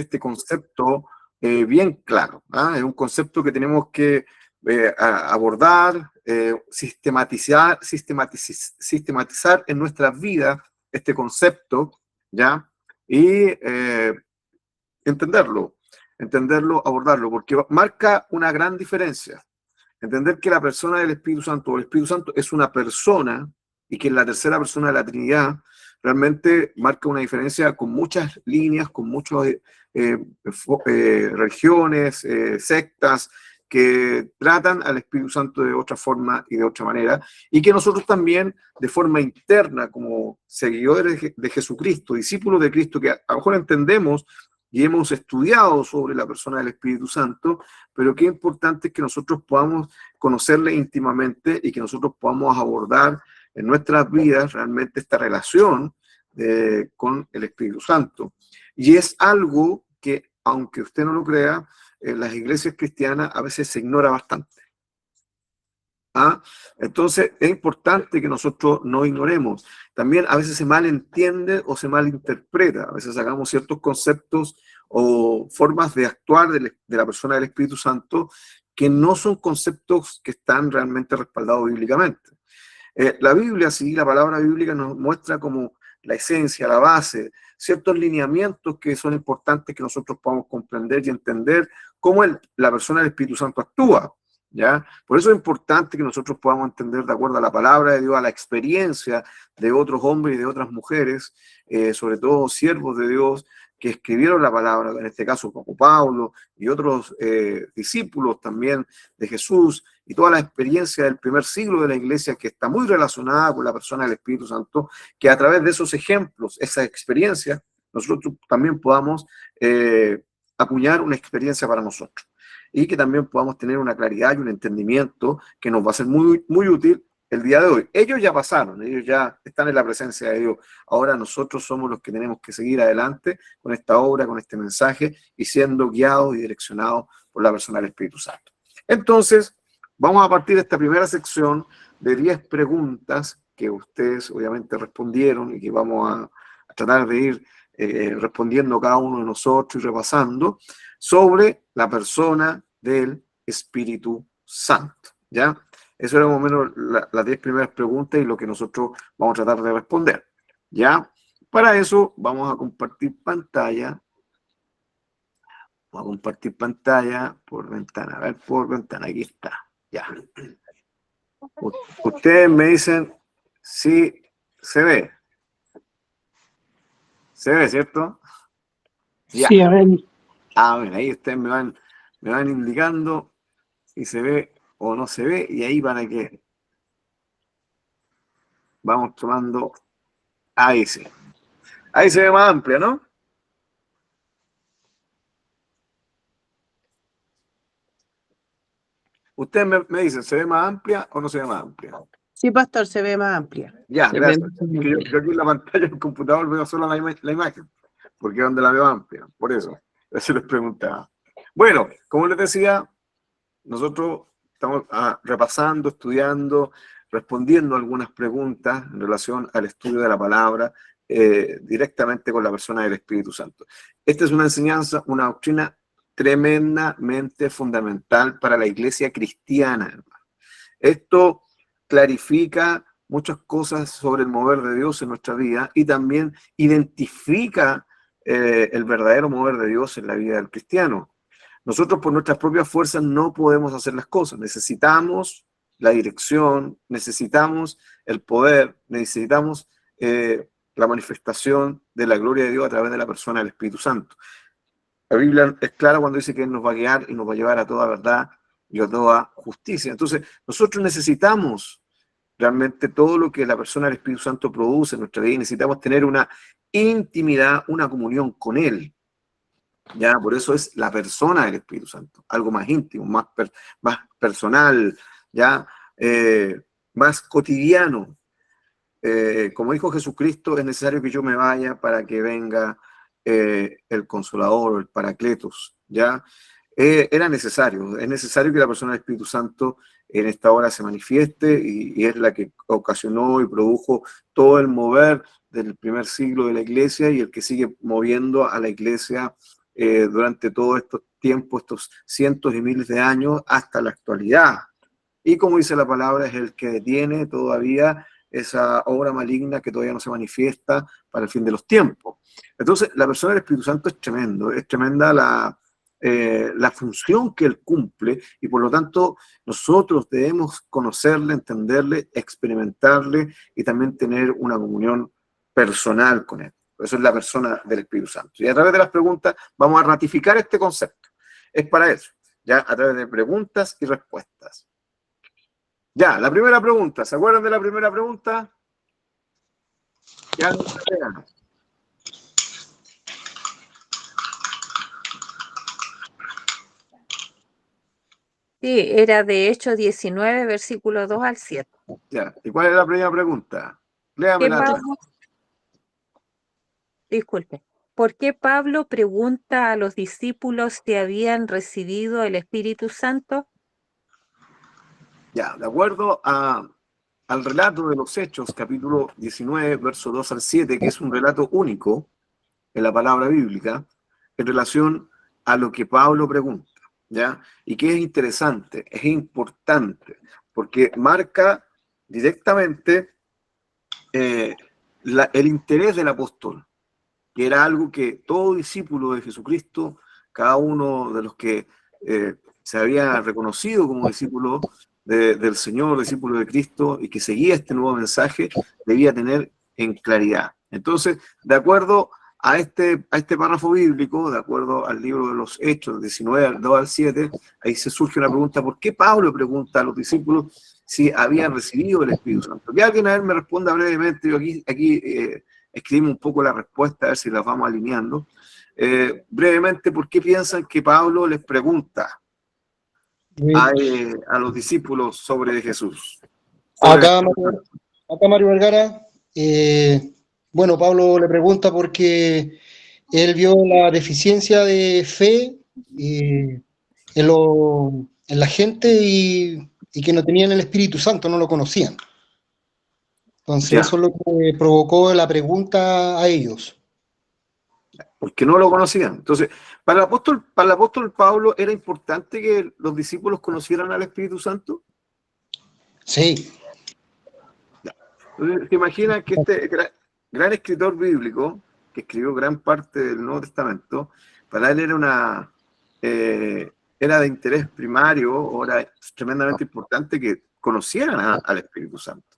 este concepto bien claro, ¿ah? Es un concepto que tenemos que abordar, sistematizar en nuestras vidas este concepto, ¿ya? Y entenderlo, abordarlo, porque marca una gran diferencia. Entender que la persona del Espíritu Santo, o el Espíritu Santo, es una persona y que es la tercera persona de la Trinidad, realmente marca una diferencia con muchas líneas, con muchas religiones, sectas, que tratan al Espíritu Santo de otra forma y de otra manera, y que nosotros también, de forma interna, como seguidores de Jesucristo, discípulos de Cristo, que a lo mejor entendemos y hemos estudiado sobre la persona del Espíritu Santo, pero qué importante es que nosotros podamos conocerle íntimamente y que nosotros podamos abordar en nuestras vidas realmente esta relación con el Espíritu Santo. Y es algo que, aunque usted no lo crea, en las iglesias cristianas a veces se ignora bastante. ¿Ah? Entonces es importante que nosotros no ignoremos. También a veces se malentiende o se malinterpreta. A veces sacamos ciertos conceptos o formas de actuar de la persona del Espíritu Santo que no son conceptos que están realmente respaldados bíblicamente. La Biblia, sí, la palabra bíblica nos muestra como la esencia, la base, ciertos lineamientos que son importantes que nosotros podamos comprender y entender cómo la persona del Espíritu Santo actúa, ¿ya? Por eso es importante que nosotros podamos entender de acuerdo a la palabra de Dios, a la experiencia de otros hombres y de otras mujeres, sobre todo siervos de Dios, que escribieron la palabra, en este caso como Pablo y otros discípulos también de Jesús, y toda la experiencia del primer siglo de la iglesia que está muy relacionada con la persona del Espíritu Santo, que a través de esos ejemplos, esa experiencia, nosotros también podamos acuñar una experiencia para nosotros y que también podamos tener una claridad y un entendimiento que nos va a ser muy, muy útil el día de hoy. Ellos ya pasaron, ellos ya están en la presencia de Dios. Ahora nosotros somos los que tenemos que seguir adelante con esta obra, con este mensaje y siendo guiados y direccionados por la persona del Espíritu Santo. Entonces, vamos a partir de esta primera sección de 10 preguntas que ustedes obviamente respondieron y que vamos a tratar de ir respondiendo cada uno de nosotros y repasando sobre la persona del Espíritu Santo, ¿ya? Eso era más o menos las 10 primeras preguntas y lo que nosotros vamos a tratar de responder, ¿ya? Para eso vamos a compartir pantalla. Vamos a compartir pantalla por ventana. A ver, por ventana, aquí está. Ya. Ustedes me dicen si se ve. Se ve, ¿cierto? Ya. Sí, a ver. Bueno, ahí ustedes me van indicando si se ve o no se ve, y ahí para que vamos tomando. Ahí sí. Ahí se ve más amplia, ¿no? Ustedes me dicen, ¿se ve más amplia o no se ve más amplia? Sí, pastor, se ve más amplia. Ya, Se gracias. ve Yo aquí en la pantalla del computador veo solo la imagen, porque es donde la veo amplia. Por eso les preguntaba. Bueno, como les decía, nosotros estamos repasando, estudiando, respondiendo algunas preguntas en relación al estudio de la palabra directamente con la persona del Espíritu Santo. Esta es una enseñanza, una doctrina tremendamente fundamental para la iglesia cristiana, hermano. Esto clarifica muchas cosas sobre el mover de Dios en nuestra vida y también identifica el verdadero mover de Dios en la vida del cristiano. Nosotros por nuestras propias fuerzas no podemos hacer las cosas. Necesitamos la dirección, necesitamos el poder, necesitamos la manifestación de la gloria de Dios a través de la persona del Espíritu Santo. La Biblia es clara cuando dice que Él nos va a guiar y nos va a llevar a toda verdad y a toda justicia. Entonces, nosotros necesitamos realmente todo lo que la persona del Espíritu Santo produce en nuestra vida. Necesitamos tener una intimidad, una comunión con Él. Ya, por eso es la persona del Espíritu Santo, algo más íntimo, más personal, ya, más cotidiano. Como dijo Jesucristo, es necesario que yo me vaya para que venga el Consolador, el Paracletos, ya. Era necesario, es necesario que la persona del Espíritu Santo en esta hora se manifieste y es la que ocasionó y produjo todo el mover del primer siglo de la iglesia y el que sigue moviendo a la iglesia durante todos estos tiempos, estos cientos y miles de años, hasta la actualidad. Y como dice la palabra, es el que detiene todavía esa obra maligna que todavía no se manifiesta para el fin de los tiempos. Entonces, la persona del Espíritu Santo es tremendo, es tremenda la función que él cumple, y por lo tanto nosotros debemos conocerle, entenderle, experimentarle y también tener una comunión personal con él. Eso es la persona del Espíritu Santo. Y a través de las preguntas vamos a ratificar este concepto. Es para eso, ya a través de preguntas y respuestas. Ya, la primera pregunta. ¿Se acuerdan de la primera pregunta? Ya, Sí, era de Hechos 19, versículo 2 al 7. ya. ¿Y cuál es la primera pregunta? ¿Qué Léamela. Pablo, disculpe, ¿por qué Pablo pregunta a los discípulos si habían recibido el Espíritu Santo? Ya, de acuerdo al relato de los Hechos, capítulo 19, verso 2 al 7, que es un relato único en la palabra bíblica, en relación a lo que Pablo pregunta, ¿ya? Y que es interesante, es importante, porque marca directamente el interés del apóstol, que era algo que todo discípulo de Jesucristo, cada uno de los que se había reconocido como discípulo del Señor, discípulo de Cristo, y que seguía este nuevo mensaje, debía tener en claridad. Entonces, de acuerdo a este párrafo bíblico, de acuerdo al libro de los Hechos, 19, 2 al 7, ahí se surge una pregunta: ¿por qué Pablo pregunta a los discípulos si habían recibido el Espíritu Santo? Que alguien a ver me responda brevemente. Yo aquí escribimos un poco la respuesta, a ver si las vamos alineando. Brevemente, ¿por qué piensan que Pablo les pregunta a los discípulos sobre Jesús? Acá Mario Vergara, bueno, Pablo le pregunta porque él vio la deficiencia de fe en la gente y que no tenían el Espíritu Santo, no lo conocían. Entonces Ya. eso es lo que provocó la pregunta a ellos. Porque no lo conocían. Entonces, para el apóstol Pablo, ¿era importante que los discípulos conocieran al Espíritu Santo? Sí, Entonces, ¿se imaginan que este gran escritor bíblico, que escribió gran parte del Nuevo Testamento, para él era de interés primario, o era tremendamente importante que conocieran al Espíritu Santo?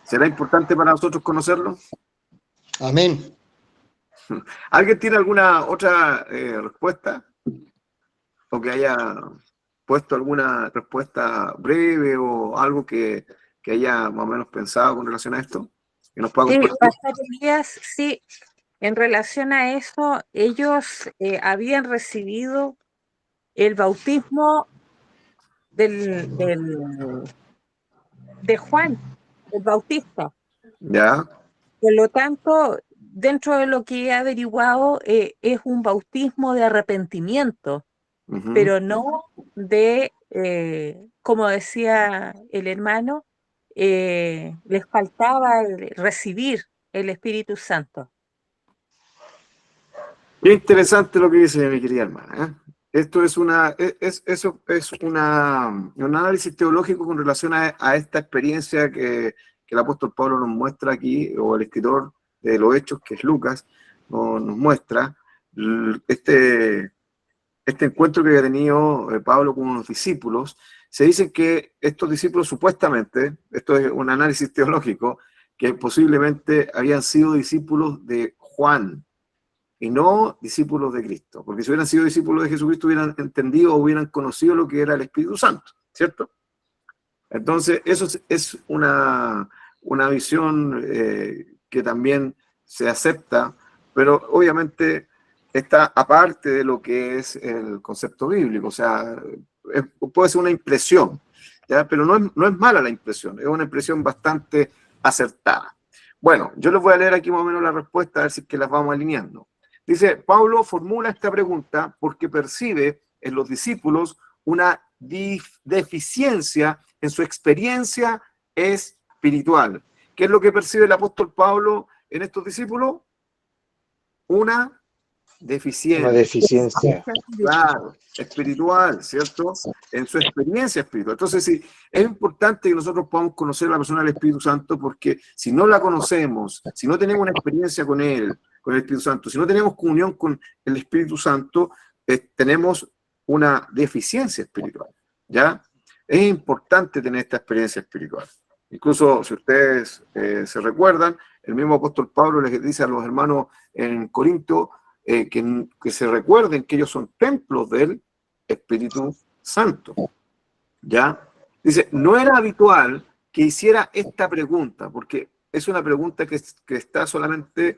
¿Será importante para nosotros conocerlo? amén. ¿Alguien tiene alguna otra respuesta? ¿O que haya puesto alguna respuesta breve o algo que haya más o menos pensado con relación a esto? ¿Que nos pueda Sí, compartir? Pastor Elías, sí, en relación a eso, ellos habían recibido el bautismo de Juan, el Bautista. ¿Ya? Por lo tanto, dentro de lo que he averiguado, es un bautismo de arrepentimiento, Ujú. pero no de, como decía el hermano, les faltaba recibir el Espíritu Santo. Qué interesante lo que dice mi querida hermana, ¿eh? Esto es un análisis teológico con relación a esta experiencia que el apóstol Pablo nos muestra aquí, o el escritor de los Hechos, que es Lucas, nos muestra este encuentro que había tenido Pablo con unos discípulos. Se dice que estos discípulos supuestamente, esto es un análisis teológico, que posiblemente habían sido discípulos de Juan y no discípulos de Cristo, porque si hubieran sido discípulos de Jesucristo hubieran entendido o hubieran conocido lo que era el Espíritu Santo, ¿cierto? Entonces, eso es una visión que también se acepta, pero obviamente está aparte de lo que es el concepto bíblico. O sea, puede ser una impresión, ¿ya? Pero no es mala la impresión, es una impresión bastante acertada. Bueno, yo les voy a leer aquí más o menos la respuesta, a ver si es que las vamos alineando. Dice: Pablo formula esta pregunta porque percibe en los discípulos una deficiencia en su experiencia espiritual. ¿Qué es lo que percibe el apóstol Pablo en estos discípulos? Una deficiente. Una deficiencia. Claro, espiritual, ¿cierto? En su experiencia espiritual. Entonces, sí, es importante que nosotros podamos conocer a la persona del Espíritu Santo, porque si no la conocemos, si no tenemos una experiencia con Él, con el Espíritu Santo, si no tenemos comunión con el Espíritu Santo, tenemos una deficiencia espiritual, ¿ya? Es importante tener esta experiencia espiritual. Incluso, si ustedes se recuerdan, el mismo apóstol Pablo les dice a los hermanos en Corinto, que se recuerden que ellos son templos del Espíritu Santo. ¿Ya? Dice, no era habitual que hiciera esta pregunta, porque es una pregunta que está solamente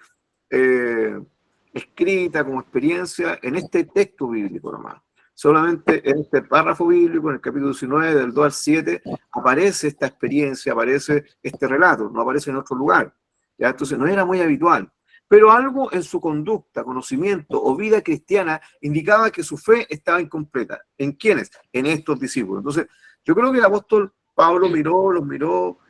escrita como experiencia en este texto bíblico nomás. Solamente en este párrafo bíblico, en el capítulo 19, del 2 al 7, aparece esta experiencia, aparece este relato, no aparece en otro lugar. ¿Ya? Entonces no era muy habitual. Pero algo en su conducta, conocimiento o vida cristiana indicaba que su fe estaba incompleta. ¿En quiénes? En estos discípulos. Entonces, yo creo que el apóstol Pablo los miró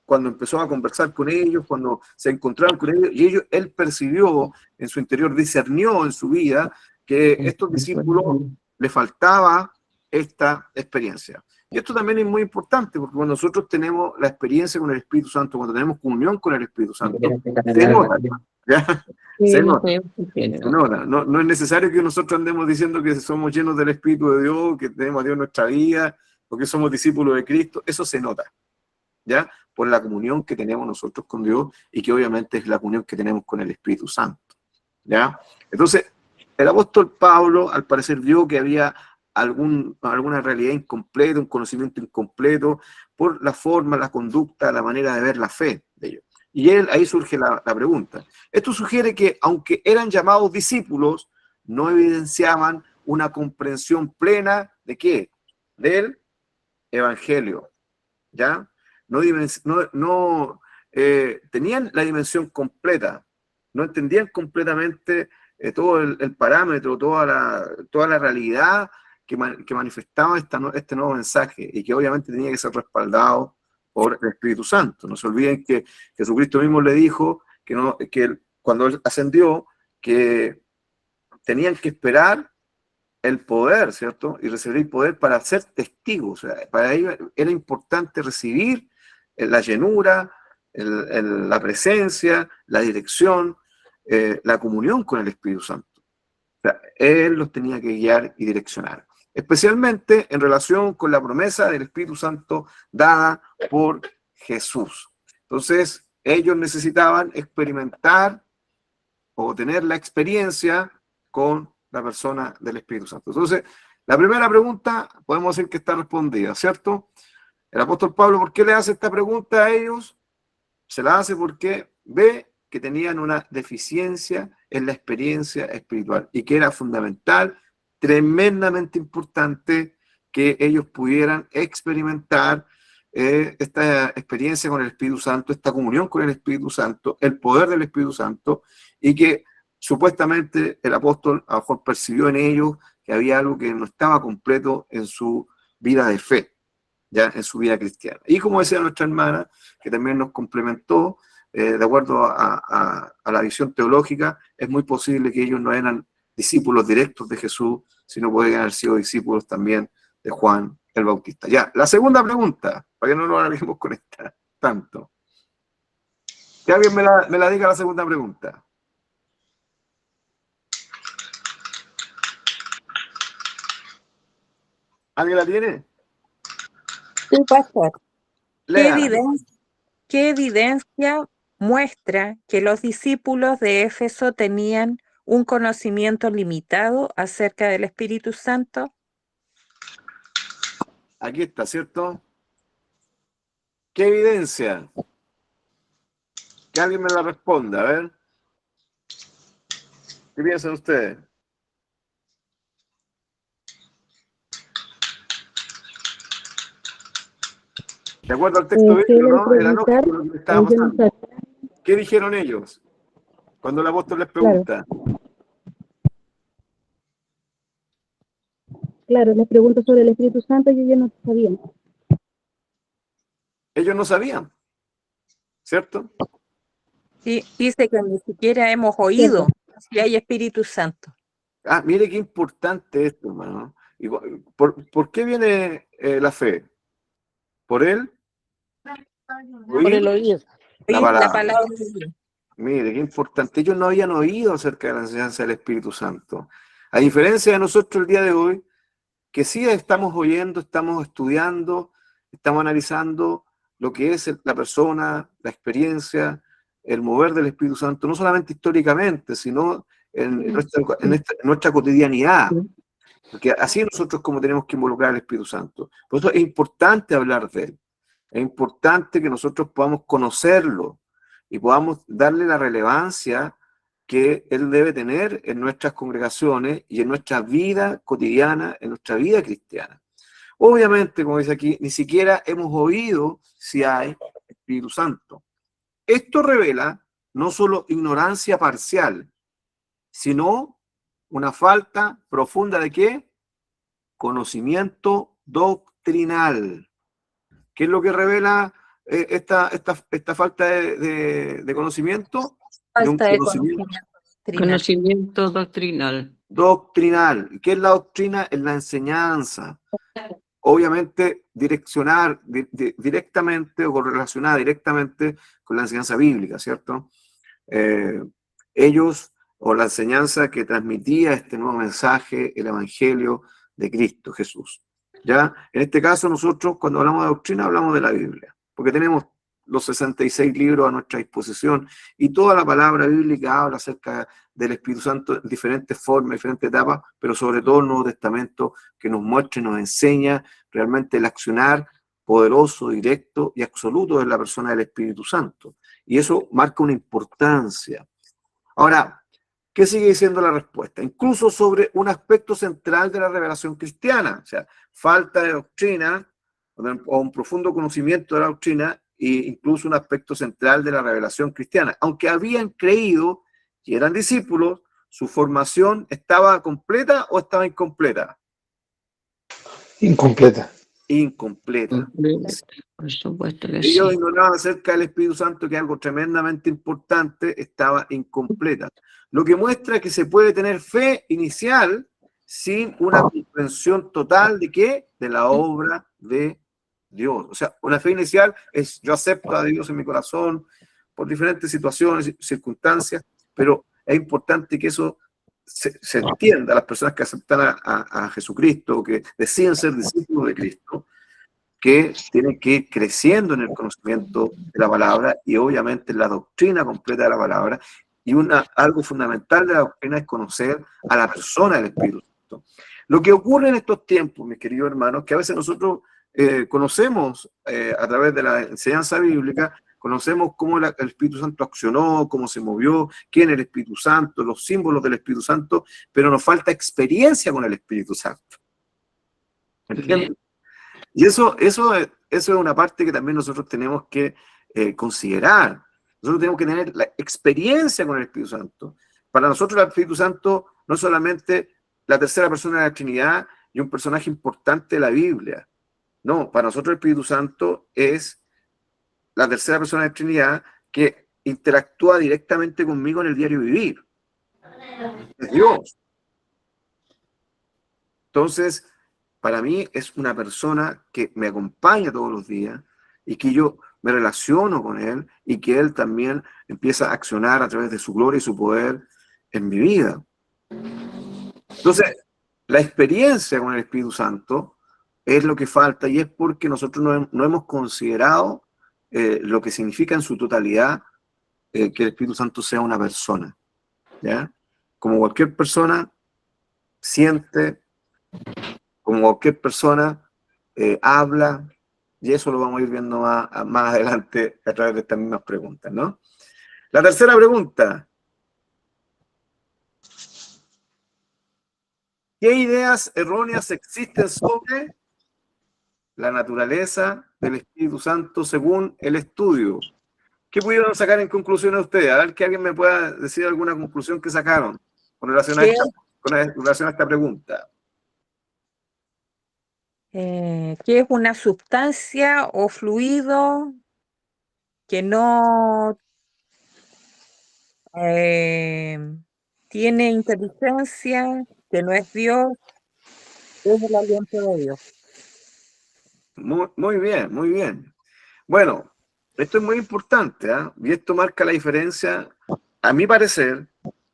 cuando empezó a conversar con ellos, cuando se encontraron con ellos, y él percibió en su interior, discernió en su vida que a estos discípulos le faltaba esta experiencia. Y esto también es muy importante, porque cuando nosotros tenemos la experiencia con el Espíritu Santo, cuando tenemos comunión con el Espíritu Santo, se nota, ¿ya? Se nota. No es necesario que nosotros andemos diciendo que somos llenos del Espíritu de Dios, que tenemos a Dios en nuestra vida, porque somos discípulos de Cristo. Eso se nota, ¿ya? Por la comunión que tenemos nosotros con Dios, y que obviamente es la comunión que tenemos con el Espíritu Santo, ¿ya? Entonces, el apóstol Pablo, al parecer, vio que había alguna realidad incompleta, un conocimiento incompleto, por la forma, la conducta, la manera de ver la fe de ellos. Y ahí surge la pregunta. Esto sugiere que, aunque eran llamados discípulos, no evidenciaban una comprensión plena ¿de qué? Del Evangelio, ¿ya? Tenían la dimensión completa, no entendían completamente todo el parámetro, toda la realidad que manifestaba este nuevo mensaje, y que obviamente tenía que ser respaldado por el Espíritu Santo. No se olviden que Jesucristo mismo le dijo que cuando él ascendió, que tenían que esperar el poder, ¿cierto? Y recibir el poder para ser testigos. O sea, para ellos era importante recibir la llenura, la presencia, la dirección, la comunión con el Espíritu Santo. O sea, él los tenía que guiar y direccionar, especialmente en relación con la promesa del Espíritu Santo dada por Jesús. Entonces, ellos necesitaban experimentar o tener la experiencia con la persona del Espíritu Santo. Entonces, la primera pregunta podemos decir que está respondida, ¿cierto? El apóstol Pablo, ¿por qué le hace esta pregunta a ellos? Se la hace porque ve que tenían una deficiencia en la experiencia espiritual, y que era fundamental, tremendamente importante, que ellos pudieran experimentar esta experiencia con el Espíritu Santo, esta comunión con el Espíritu Santo, el poder del Espíritu Santo, y que supuestamente el apóstol a lo mejor percibió en ellos que había algo que no estaba completo en su vida de fe, ya en su vida cristiana. Y como decía nuestra hermana, que también nos complementó, de acuerdo a la visión teológica, es muy posible que ellos no eran discípulos directos de Jesús, sino podrían haber sido discípulos también de Juan el Bautista. Ya, la segunda pregunta, para que no nos alarguemos con esta tanto. Que alguien me la diga la segunda pregunta. ¿Alguien la tiene? Sí, pastor. Lea. ¿Qué evidencia muestra que los discípulos de Éfeso tenían un conocimiento limitado acerca del Espíritu Santo? Aquí está, ¿cierto? ¿Qué evidencia? Que alguien me la responda, a ver. ¿Qué piensan ustedes? De acuerdo al texto bíblico, ¿no? Era lógico lo que estaba pasando. ¿Qué dijeron ellos cuando el apóstol les pregunta? Claro, les pregunto sobre el Espíritu Santo y ellos no sabían. Ellos no sabían, ¿cierto? Sí, dice que ni siquiera hemos oído. si hay Espíritu Santo. Ah, mire qué importante esto, hermano. ¿Por qué viene la fe? ¿Por él? Por el Oír oído. la Oír la palabra. palabra de Dios. Mire, qué importante. Ellos no habían oído acerca de la enseñanza del Espíritu Santo. A diferencia de nosotros el día de hoy, que sí estamos oyendo, estamos estudiando, estamos analizando lo que es la persona, la experiencia, el mover del Espíritu Santo, no solamente históricamente, sino en nuestra cotidianidad. Porque así nosotros como tenemos que involucrar al Espíritu Santo. Por eso es importante hablar de él. Es importante que nosotros podamos conocerlo y podamos darle la relevancia que él debe tener en nuestras congregaciones y en nuestra vida cotidiana, en nuestra vida cristiana. Obviamente, como dice aquí, ni siquiera hemos oído si hay Espíritu Santo. Esto revela no solo ignorancia parcial, sino una falta profunda de ¿qué? Conocimiento doctrinal. ¿Qué es lo que revela esta falta de conocimiento? De un Falta de conocimiento conocimiento doctrinal. Conocimiento doctrinal. doctrinal. ¿Qué es la doctrina? Es la enseñanza. Obviamente, direccionar directamente o correlacionada directamente con la enseñanza bíblica, ¿cierto? Ellos, o la enseñanza que transmitía este nuevo mensaje, el Evangelio de Cristo Jesús. ¿Ya? En este caso, nosotros, cuando hablamos de doctrina, hablamos de la Biblia, porque tenemos los 66 libros a nuestra disposición y toda la palabra bíblica habla acerca del Espíritu Santo en diferentes formas, diferentes etapas, pero sobre todo el Nuevo Testamento que nos muestra y nos enseña realmente el accionar poderoso, directo y absoluto de la persona del Espíritu Santo. Y eso marca una importancia. Ahora, ¿qué sigue diciendo la respuesta? Incluso sobre un aspecto central de la revelación cristiana, o sea, falta de doctrina o un profundo conocimiento de la doctrina e incluso un aspecto central de la revelación cristiana. Aunque habían creído que eran discípulos, ¿su formación estaba completa o estaba incompleta? Incompleta. Incompleta. Por supuesto que Ellos sí. ignoraban acerca del Espíritu Santo, que es algo tremendamente importante, estaba incompleta. Lo que muestra que se puede tener fe inicial sin una comprensión total de ¿qué? De la obra de Dios. O sea, una fe inicial es yo acepto a Dios en mi corazón por diferentes situaciones, circunstancias, pero es importante que eso se entienda. Las personas que aceptan a Jesucristo, que deciden ser discípulos de Cristo, que tienen que ir creciendo en el conocimiento de la palabra y obviamente en la doctrina completa de la palabra. Y algo fundamental de la doctrina es conocer a la persona del Espíritu Santo. Lo que ocurre en estos tiempos, mis queridos hermanos, que a veces nosotros conocemos a través de la enseñanza bíblica, conocemos cómo el Espíritu Santo accionó, cómo se movió, quién es el Espíritu Santo, los símbolos del Espíritu Santo, pero nos falta experiencia con el Espíritu Santo. ¿Entienden? Y eso es una parte que también nosotros tenemos que considerar. Nosotros tenemos que tener la experiencia con el Espíritu Santo. Para nosotros el Espíritu Santo no es solamente la tercera persona de la Trinidad y un personaje importante de la Biblia. No, para nosotros el Espíritu Santo es la tercera persona de la Trinidad que interactúa directamente conmigo en el diario vivir. Es Dios. Entonces, para mí es una persona que me acompaña todos los días y que yo me relaciono con él y que él también empieza a accionar a través de su gloria y su poder en mi vida. Entonces, la experiencia con el Espíritu Santo es lo que falta y es porque nosotros no hemos considerado lo que significa en su totalidad que el Espíritu Santo sea una persona, ¿ya? Como cualquier persona siente, como cualquier persona habla, y eso lo vamos a ir viendo más adelante a través de estas mismas preguntas, ¿no? La tercera pregunta. ¿Qué ideas erróneas existen sobre la naturaleza del Espíritu Santo según el estudio? ¿Qué pudieron sacar en conclusiones ustedes? A ver que alguien me pueda decir alguna conclusión que sacaron con relación a esta pregunta. ¿Qué es una sustancia o fluido que no tiene inteligencia, que no es Dios, es el aliento de Dios. Muy bien, muy bien. Bueno, esto es muy importante, ¿ah? Y esto marca la diferencia, a mi parecer,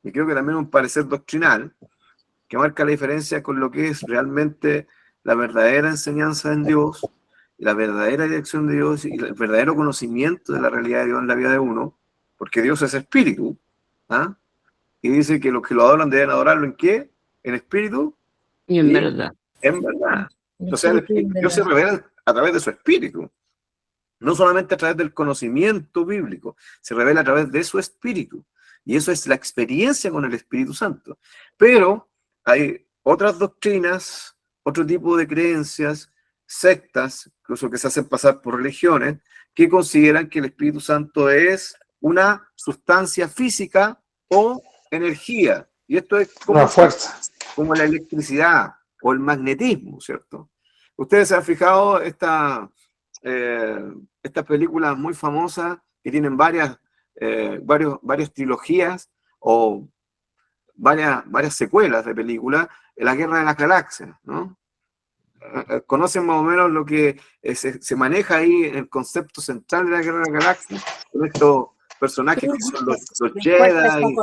y creo que también un parecer doctrinal, que marca la diferencia con lo que es realmente la verdadera enseñanza en Dios, y la verdadera dirección de Dios y el verdadero conocimiento de la realidad de Dios en la vida de uno, porque Dios es espíritu, ¿ah? Y dice que los que lo adoran deben adorarlo ¿en qué? En espíritu Y en y verdad. en verdad. En O sea, espíritu y en Dios se verdad. revela a través de su espíritu, no solamente a través del conocimiento bíblico, se revela a través de su espíritu. Y eso es la experiencia con el Espíritu Santo. Pero hay otras doctrinas, otro tipo de creencias, sectas, incluso que se hacen pasar por religiones, que consideran que el Espíritu Santo es una sustancia física o energía. Y esto es Una fuerza. como la electricidad o el magnetismo, ¿cierto? Ustedes se han fijado estas películas muy famosas que tienen varias trilogías o varias secuelas de películas, La Guerra de las Galaxias, ¿no? Conocen más o menos lo que se maneja ahí en el concepto central de la Guerra de las Galaxias, con estos personajes que son los Jedi,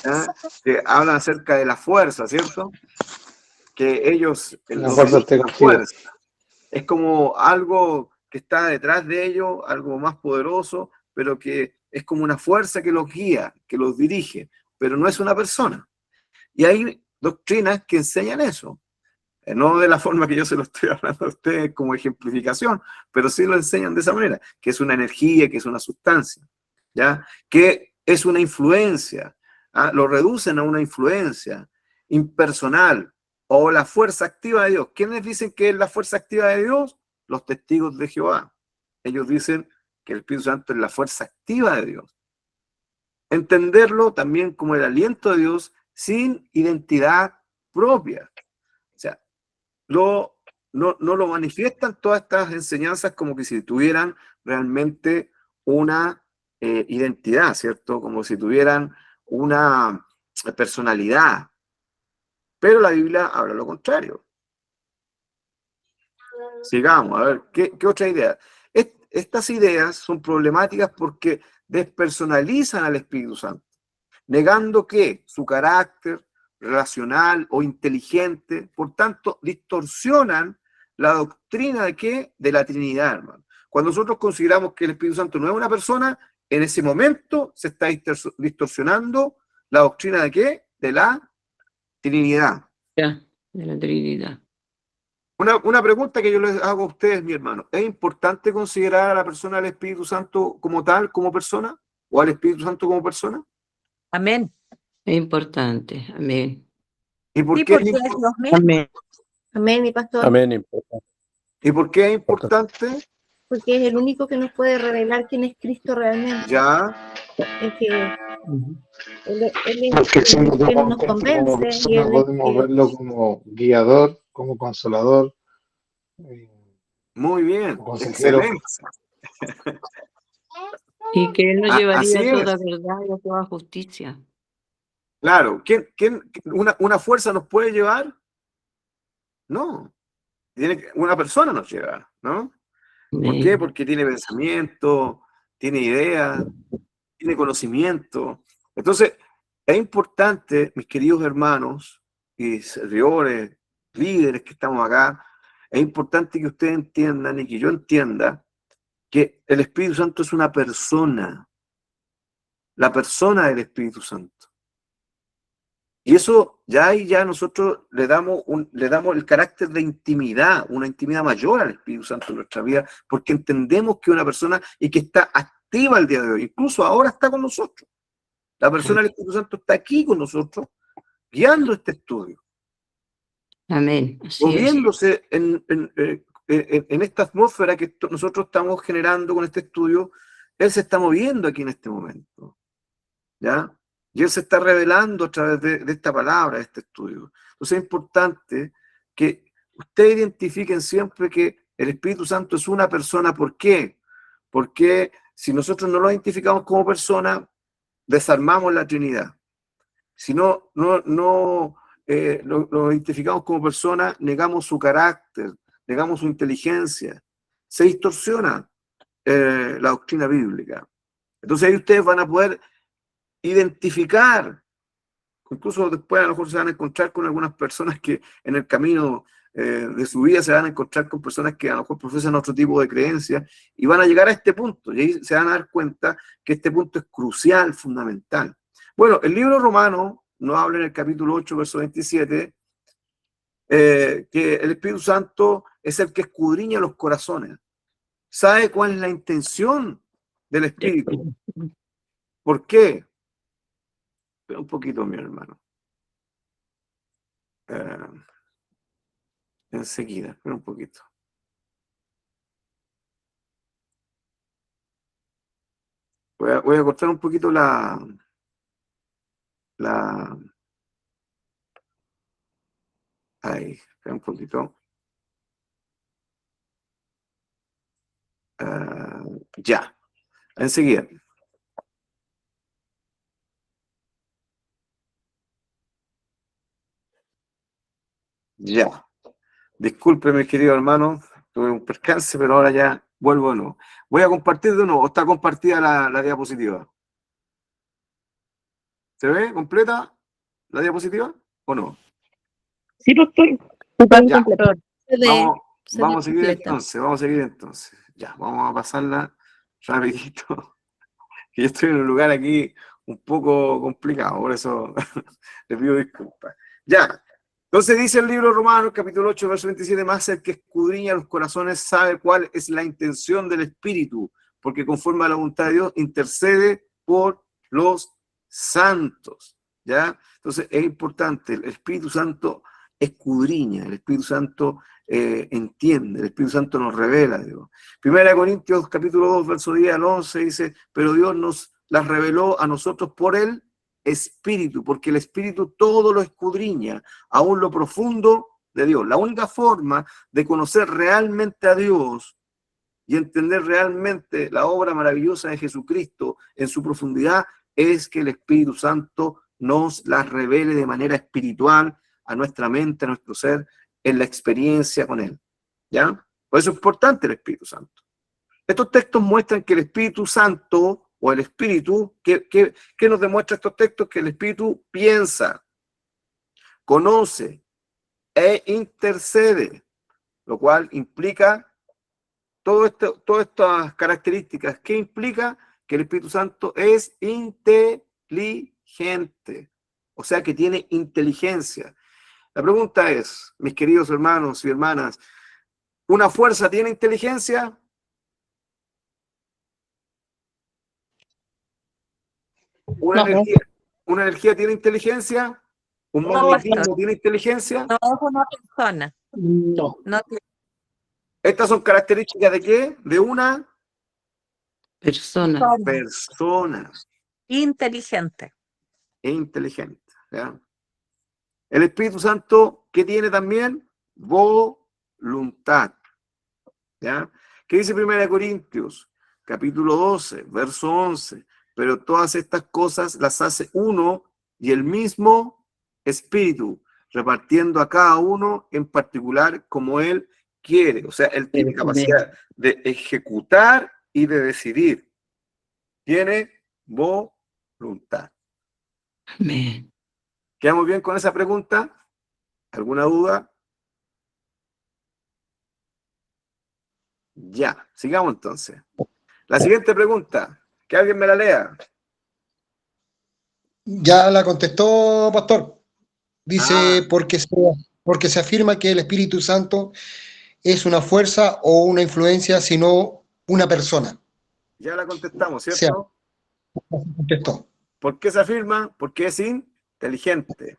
¿ah? Que hablan acerca de la fuerza, ¿cierto? Que ellos La los fuerza esté dirigen la contigo. fuerza. Es como algo que está detrás de ellos, algo más poderoso, pero que es como una fuerza que los guía, que los dirige, pero no es una persona. Y hay doctrinas que enseñan eso. No de la forma que yo se lo estoy hablando a ustedes como ejemplificación, pero sí lo enseñan de esa manera, que es una energía, que es una sustancia, ¿ya? Que es una influencia, ¿ah? Lo reducen a una influencia impersonal o la fuerza activa de Dios. ¿Quiénes dicen que es la fuerza activa de Dios? Los testigos de Jehová. Ellos dicen que el Espíritu Santo es la fuerza activa de Dios. Entenderlo también como el aliento de Dios sin identidad propia. O sea, no lo manifiestan todas estas enseñanzas como que si tuvieran realmente una identidad, ¿cierto? Como si tuvieran una personalidad. Pero la Biblia habla lo contrario. Sigamos, a ver, ¿qué otra idea? Estas ideas son problemáticas porque despersonalizan al Espíritu Santo, negando que su carácter racional o inteligente, por tanto, distorsionan la doctrina de qué? De la Trinidad, hermano. Cuando nosotros consideramos que el Espíritu Santo no es una persona, en ese momento se está distorsionando la doctrina de qué? De la Trinidad. Ya, de la Trinidad. Una pregunta que yo les hago a ustedes, mi hermano. ¿Es importante considerar a la persona del Espíritu Santo como tal, como persona? ¿O al Espíritu Santo como persona? Amén. Es importante. Amén. ¿Y por Sí, qué porque es es importante? Dios mismo. Amén. Amén, mi pastor, Amén. Importante. ¿Y por qué es importante? porque es el único que nos puede revelar quién es Cristo realmente. Ya, Es que Él es Porque si el no que tomamos nos como convence y persona, Él es podemos que verlo como guiador, como consolador, muy bien, como consejero. excelente. Y que Él nos Así llevaría a es, toda verdad y a toda justicia. claro. ¿Una fuerza nos puede llevar? No. Una persona nos lleva, ¿no? ¿Por qué? Amén. Porque tiene pensamiento, tiene ideas, tiene conocimiento. Entonces, es importante, mis queridos hermanos y servidores, líderes que estamos acá, es importante que ustedes entiendan y que yo entienda que el Espíritu Santo es una persona, la persona del Espíritu Santo. Y eso ya nosotros le damos el carácter de intimidad, una intimidad mayor al Espíritu Santo en nuestra vida, porque entendemos que es una persona y que está activa el día de hoy, incluso ahora está con nosotros. La persona del Espíritu Santo está aquí con nosotros, guiando este estudio, Amén. Así es. moviéndose en esta atmósfera que nosotros estamos generando con este estudio. Él se está moviendo aquí en este momento, ¿ya? Y Él se está revelando a través de esta palabra, de este estudio. Entonces es importante que ustedes identifiquen siempre que el Espíritu Santo es una persona. ¿Por qué? Porque si nosotros no lo identificamos como persona, desarmamos la Trinidad. Si no lo identificamos como persona, negamos su carácter, negamos su inteligencia. Se distorsiona la doctrina bíblica. Entonces ahí ustedes van a poder identificar, incluso después a lo mejor se van a encontrar con algunas personas que en el camino de su vida se van a encontrar con personas que a lo mejor profesan otro tipo de creencias y van a llegar a este punto y ahí se van a dar cuenta que este punto es crucial, fundamental. Bueno, el libro Romano nos habla en el capítulo 8, verso 27, que el Espíritu Santo es el que escudriña los corazones, sabe cuál es la intención del Espíritu. ¿Por qué? Espera un poquito, mi hermano. Enseguida, espera un poquito. Voy a cortar un poquito ahí, espera un poquito. Ya, enseguida. Ya. Disculpe, mi querido hermano, tuve un percance, pero ahora ya vuelvo de nuevo. Voy a compartir de nuevo. ¿Está compartida la diapositiva? ¿Se ve completa la diapositiva o no? Sí, pastor. Ya. Se Vamos a seguir completa. entonces. Ya, vamos a pasarla rapidito. Que yo estoy en un lugar aquí un poco complicado, por eso les pido disculpas. Ya. Entonces dice el libro Romanos, capítulo 8, verso 27, más el que escudriña los corazones sabe cuál es la intención del Espíritu, porque conforme a la voluntad de Dios intercede por los santos, ¿ya? Entonces es importante, el Espíritu Santo escudriña, el Espíritu Santo entiende, el Espíritu Santo nos revela, Dios. Primera de Corintios, capítulo 2, verso 10 al 11, dice, pero Dios nos las reveló a nosotros por el Espíritu, porque el Espíritu todo lo escudriña, aún lo profundo de Dios. La única forma de conocer realmente a Dios y entender realmente la obra maravillosa de Jesucristo en su profundidad es que el Espíritu Santo nos las revele de manera espiritual a nuestra mente, a nuestro ser, en la experiencia con Él. ¿Ya? Por eso es importante el Espíritu Santo. Estos textos muestran que el Espíritu Santo o el Espíritu, ¿qué nos demuestra estos textos? Que el Espíritu piensa, conoce e intercede, lo cual implica todas estas características. ¿Qué implica? Que el Espíritu Santo es inteligente, o sea que tiene inteligencia. La pregunta es, mis queridos hermanos y hermanas, ¿una fuerza tiene inteligencia? ¿Una energía tiene inteligencia? ¿Un No, magnetismo pastor. tiene inteligencia? No es una persona. No. No tiene- ¿Estas son características de qué? De una Persona. persona inteligente. inteligente. ¿Ya? El Espíritu Santo, ¿qué tiene también? Voluntad. ¿Ya? ¿Qué dice 1 Corintios? Capítulo 12, verso 11. Pero todas estas cosas las hace uno y el mismo Espíritu, repartiendo a cada uno en particular como Él quiere. O sea, Él tiene capacidad de ejecutar y de decidir. Tiene voluntad. Amén. ¿Quedamos bien con esa pregunta? ¿Alguna duda? Ya, sigamos entonces. La siguiente pregunta, que alguien me la lea. Ya la contestó, pastor. Dice, Ah. porque se afirma que el Espíritu Santo es una fuerza o una influencia, sino una persona. Ya la contestamos, O sea, ¿cierto? contestó. ¿Por qué se afirma? Porque es inteligente.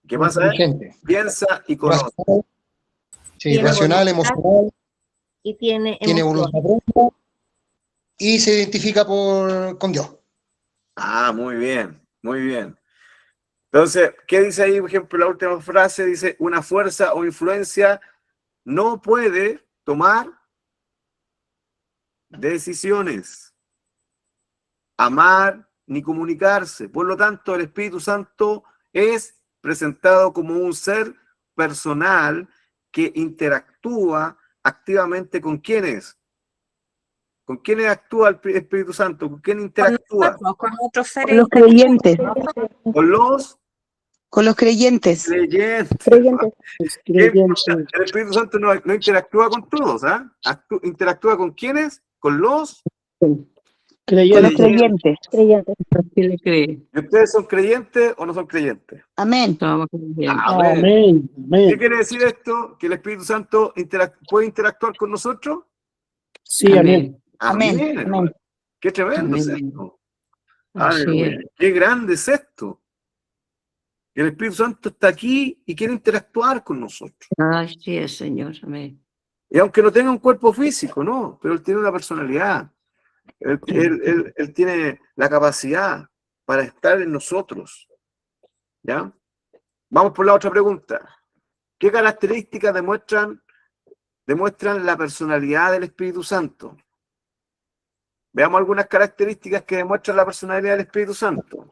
¿Qué pasa? Inteligente. Piensa y conoce. Racional, sí, Tiene racional, voluntad. emocional, Y tiene tiene emoción. voluntad propia y se identifica con Dios. Ah, muy bien, muy bien. Entonces, ¿qué dice ahí? Por ejemplo, la última frase dice, una fuerza o influencia no puede tomar decisiones, amar ni comunicarse. Por lo tanto, el Espíritu Santo es presentado como un ser personal que interactúa activamente con quiénes. ¿Con quiénes actúa el Espíritu Santo? ¿Con quién interactúa? Con otros seres. Con los creyentes. Con los Con los creyentes. creyentes. Creyentes. El Espíritu Santo no interactúa con todos, ¿ah? Interactúa con quiénes? Con los Con los creyentes. Creyentes. ¿Qué le cree? ¿Y ustedes son creyentes o no son creyentes? Amén. Estamos creyendo. Amén. Amén. ¿Qué quiere decir esto? ¿Que el Espíritu Santo puede interactuar con nosotros? Sí, amén. Amén. Amén. Amén. Qué tremendo es Amén. esto. Así Aleluya. es. Qué grande es esto. Que el Espíritu Santo está aquí y quiere interactuar con nosotros. Así es, Señor. Amén. Y aunque no tenga un cuerpo físico, no, pero él tiene una personalidad. Él tiene la capacidad para estar en nosotros. ¿Ya? Vamos por la otra pregunta. ¿Qué características demuestran la personalidad del Espíritu Santo? Veamos algunas características que demuestran la personalidad del Espíritu Santo.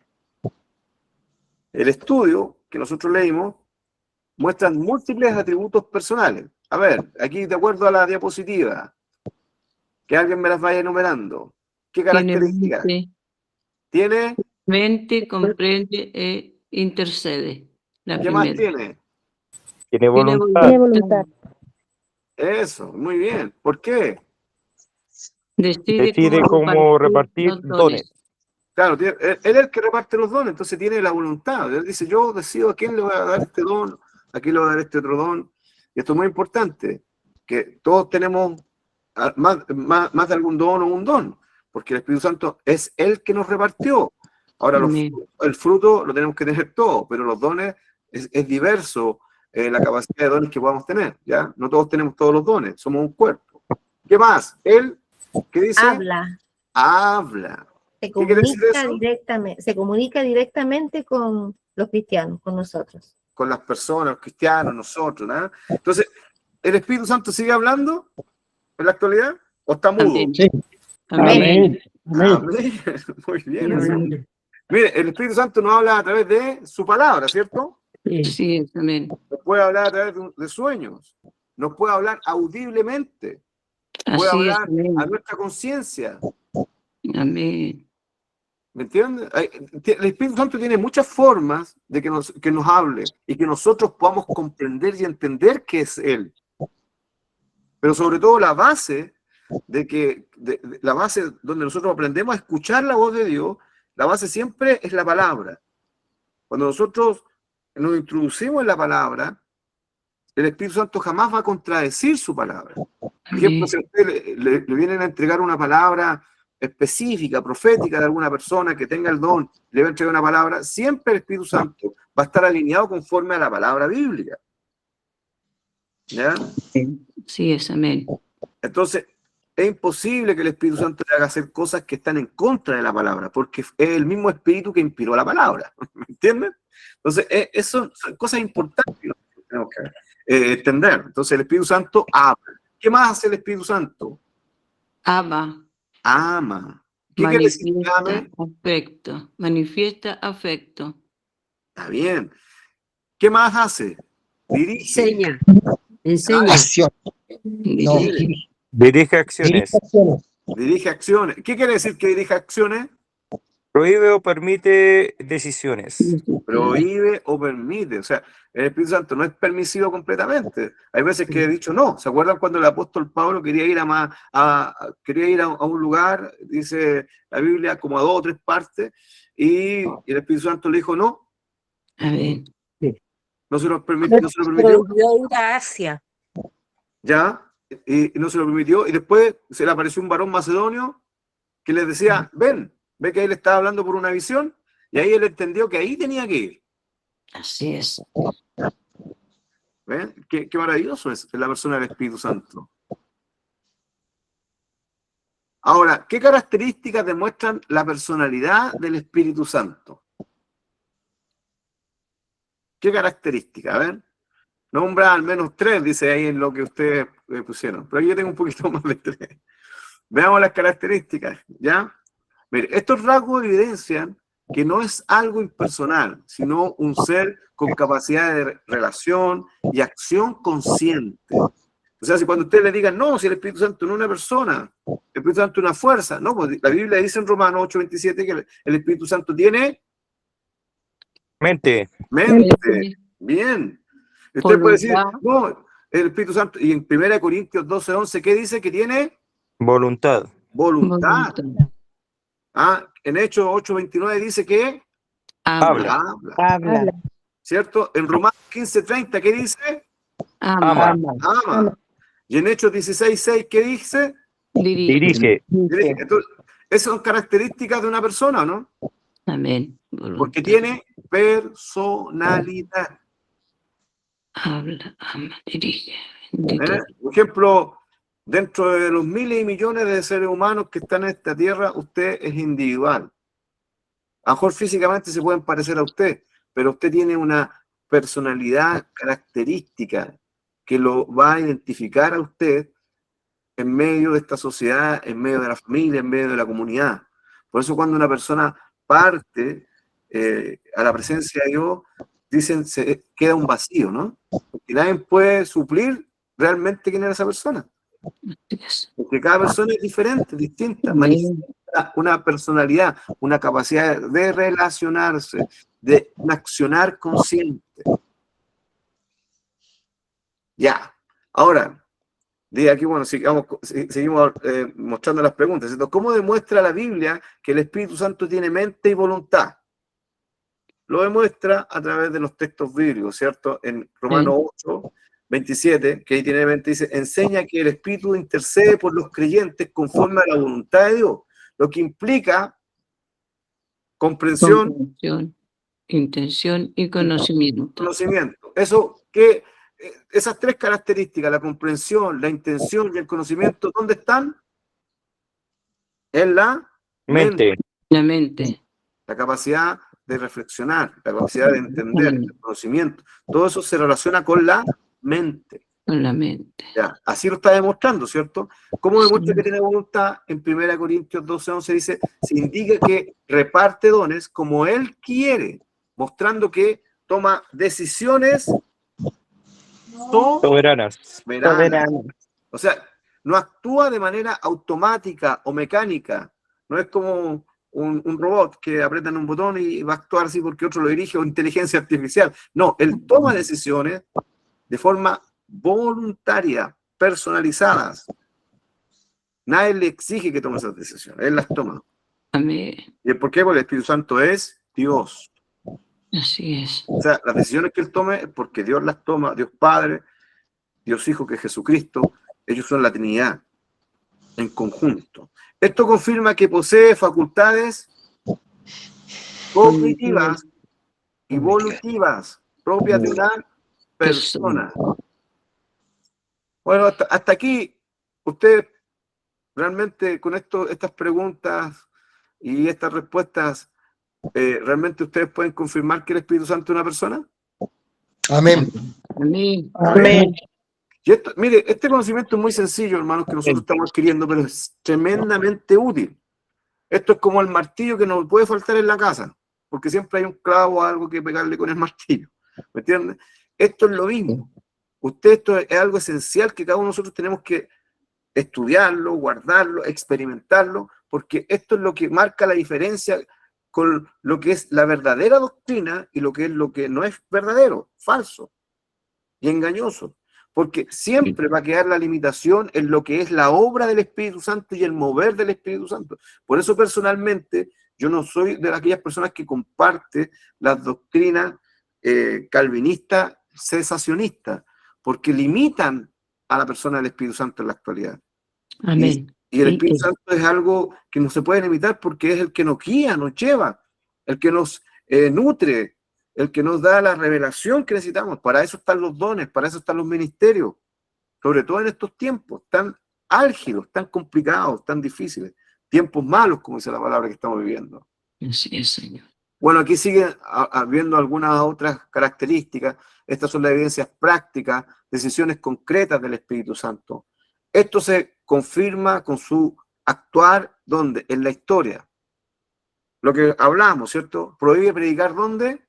El estudio que nosotros leímos muestra múltiples atributos personales. A ver, aquí de acuerdo a la diapositiva, que alguien me las vaya enumerando. ¿Qué características? Tiene, Mente, comprende e intercede. La ¿qué más primera. tiene? Tiene voluntad. Tiene voluntad. Eso, muy bien. ¿Por qué? Decide cómo repartir los dones. Claro, él es el que reparte los dones, entonces tiene la voluntad. Él dice, yo decido a quién le voy a dar este don, a quién le voy a dar este otro don. Y esto es muy importante, que todos tenemos más de algún don o un don, porque el Espíritu Santo es el que nos repartió. Ahora, el fruto lo tenemos que tener todo, pero los dones es diverso la capacidad de dones que podamos tener, ¿ya? No todos tenemos todos los dones, somos un cuerpo. ¿Qué más? Él, ¿qué dice? Habla. Se ¿Qué quiere decir comunica eso? directamente, se comunica directamente con los cristianos, con nosotros. Con las personas, los cristianos, nosotros, ¿no? Entonces, ¿el Espíritu Santo sigue hablando en la actualidad o está mudo? Amén. Sí. Amén. Amén. Amén. Muy bien. Amén. Mire, el Espíritu Santo nos habla a través de su palabra, ¿cierto? Sí, es, amén. Nos puede hablar a través de sueños, nos puede hablar audiblemente, puede Así es, hablar amén. a nuestra conciencia. Amén. ¿Me entiendes? El Espíritu Santo tiene muchas formas de que nos hable y que nosotros podamos comprender y entender qué es Él. Pero sobre todo la base la base donde nosotros aprendemos a escuchar la voz de Dios, la base siempre es la palabra. Cuando nosotros nos introducimos en la palabra, el Espíritu Santo jamás va a contradecir su palabra. Por ejemplo, si a usted le vienen a entregar una palabra específica, profética de alguna persona que tenga el don, le va a entregar una palabra, siempre el Espíritu Santo va a estar alineado conforme a la palabra bíblica. ¿Ya? Sí, es, amén. Entonces, es imposible que el Espíritu Santo le haga hacer cosas que están en contra de la palabra, porque es el mismo Espíritu que inspiró la palabra. ¿Me entienden? Entonces, eso son cosas importantes que nosotros tenemos que entender. Entonces, el Espíritu Santo habla. ¿Qué más hace el Espíritu Santo? Ama. Ama. ¿Qué quiere decir que ame? Afecto. Manifiesta afecto. Está bien. ¿Qué más hace? Dirige. Enseña. Enseña. Acción. No. Dirige acciones. Dirige acciones. ¿Qué quiere decir que dirige acciones? Prohíbe o permite decisiones. Prohíbe o permite. O sea, el Espíritu Santo no es permisivo completamente. Hay veces que he dicho no. ¿Se acuerdan cuando el apóstol Pablo quería ir a un lugar, dice la Biblia, como a 2 o 3 partes, y el Espíritu Santo le dijo no? A ver. No se lo permitió. Prohibió ir a Asia. Ya, y no se lo permitió. Y después se le apareció un varón macedonio que les decía, ven, ve que él estaba hablando por una visión, y ahí él entendió que ahí tenía que ir. Así es. ¿Ven? Qué maravilloso es la persona del Espíritu Santo. Ahora, ¿qué características demuestran la personalidad del Espíritu Santo? ¿Qué características? A ver, nombra al menos 3, dice ahí en lo que ustedes pusieron. Pero yo tengo un poquito más de 3. Veamos las características, ¿ya? Mire, estos rasgos evidencian que no es algo impersonal, sino un ser con capacidad de relación y acción consciente. O sea, si cuando ustedes le digan, no, si el Espíritu Santo no es una persona, el Espíritu Santo es una fuerza, no, pues la Biblia dice en Romanos 8:27 que el Espíritu Santo tiene Mente. mente. Bien. Usted puede decir, Voluntad. no, el Espíritu Santo, y en 1 Corintios 12:11, ¿qué dice? Que tiene Voluntad. voluntad. Voluntad. En Hechos 8:29 dice que Habla. habla, Habla. ¿cierto? En Romanos 15:30, ¿qué dice? Ama. Ama. Ama. Y en Hechos 16:6, ¿qué dice? Dirige. Dirige. Dirige. Entonces, esas son características de una persona, ¿no? Amén. Porque Voluntad. tiene personalidad. Habla, ama, dirige. Bendito. Por ejemplo, dentro de los miles y millones de seres humanos que están en esta tierra, usted es individual. A lo mejor físicamente se pueden parecer a usted, pero usted tiene una personalidad característica que lo va a identificar a usted en medio de esta sociedad, en medio de la familia, en medio de la comunidad. Por eso cuando una persona parte a la presencia de Dios, dicen, se queda un vacío, ¿no? Porque nadie puede suplir realmente quién era esa persona. Así es. Porque cada persona es diferente, distinta, Amén. manifiesta una personalidad, una capacidad de relacionarse, de un accionar consciente. Ya, ahora, de aquí, bueno, seguimos mostrando las preguntas, ¿cierto? ¿Cómo demuestra la Biblia que el Espíritu Santo tiene mente y voluntad? Lo demuestra a través de los textos bíblicos, ¿cierto? En Romanos 8:27, que ahí tiene mente, dice, enseña que el Espíritu intercede por los creyentes conforme a la voluntad de Dios, lo que implica comprensión, Comprensión, intención y conocimiento. conocimiento. Esas tres características, la comprensión, la intención y el conocimiento, ¿dónde están? En la Mente. La mente. la capacidad de reflexionar, la capacidad de entender, el conocimiento. Todo eso se relaciona con la mente. Con la mente. Ya, así lo está demostrando, ¿cierto? ¿Cómo demuestra que tiene voluntad? En 1 Corintios 12:11 dice, se indica que reparte dones como él quiere, mostrando que toma decisiones Soberanas. soberanas. O sea, no actúa de manera automática o mecánica. No es como un robot que apretan un botón y va a actuar así porque otro lo dirige, o inteligencia artificial. No, él toma decisiones de forma voluntaria, personalizadas. Nadie le exige que tome esas decisiones, él las toma. Amén. ¿Y por qué? Porque el Espíritu Santo es Dios. Así es. O sea, las decisiones que él tome es porque Dios las toma, Dios Padre, Dios Hijo, que es Jesucristo, ellos son la Trinidad en conjunto. Esto confirma que posee facultades cognitivas y evolutivas propias de una persona. Bueno, hasta aquí, usted realmente con estas preguntas y estas respuestas, ¿realmente ustedes pueden confirmar que el Espíritu Santo es una persona? Amén. Amén. Amén. Y esto, mire, este conocimiento es muy sencillo, hermanos, que nosotros estamos adquiriendo, pero es tremendamente útil. Esto es como el martillo que no puede faltar en la casa, porque siempre hay un clavo o algo que pegarle con el martillo. ¿Me entienden? Esto es lo mismo. Esto es algo esencial que cada uno de nosotros tenemos que estudiarlo, guardarlo, experimentarlo, porque esto es lo que marca la diferencia con lo que es la verdadera doctrina y lo que no es verdadero, falso y engañoso. Porque siempre va a quedar la limitación en lo que es la obra del Espíritu Santo y el mover del Espíritu Santo. Por eso personalmente yo no soy de aquellas personas que comparte las doctrinas calvinistas cesacionistas, porque limitan a la persona del Espíritu Santo en la actualidad. Amén. Y el Espíritu Santo es algo que no se puede limitar porque es el que nos guía, nos lleva, el que nos nutre, el que nos da la revelación que necesitamos. Para eso están los dones, para eso están los ministerios, sobre todo en estos tiempos tan álgidos, tan complicados, tan difíciles, tiempos malos, como dice la palabra que estamos viviendo. Así es, Señor. Bueno, aquí siguen habiendo algunas otras características. Estas son las evidencias prácticas, decisiones concretas del Espíritu Santo. Esto se confirma con su actuar, ¿dónde? En la historia. Lo que hablamos, ¿cierto? Prohíbe predicar ¿dónde?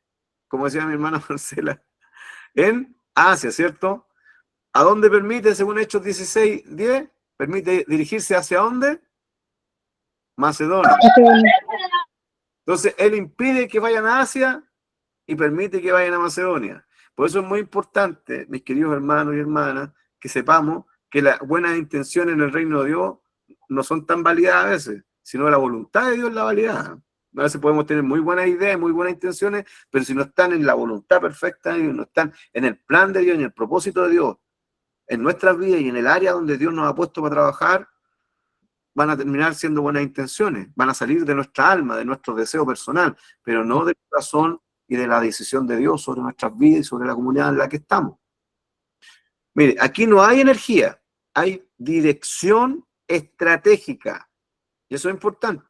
Como decía mi hermana Marcela, en Asia, ¿cierto? ¿A dónde permite, según Hechos 16:10? Permite dirigirse hacia dónde? Macedonia. Entonces, él impide que vayan a Asia y permite que vayan a Macedonia. Por eso es muy importante, mis queridos hermanos y hermanas, que sepamos que las buenas intenciones en el reino de Dios no son tan validadas a veces, sino la voluntad de Dios es la validada. A veces podemos tener muy buenas ideas, muy buenas intenciones, pero si no están en la voluntad perfecta de Dios, no están en el plan de Dios, en el propósito de Dios, en nuestras vidas y en el área donde Dios nos ha puesto para trabajar, van a terminar siendo buenas intenciones, van a salir de nuestra alma, de nuestro deseo personal, pero no del corazón y de la decisión de Dios sobre nuestras vidas y sobre la comunidad en la que estamos. Mire, aquí no hay energía, hay dirección estratégica, y eso es importante.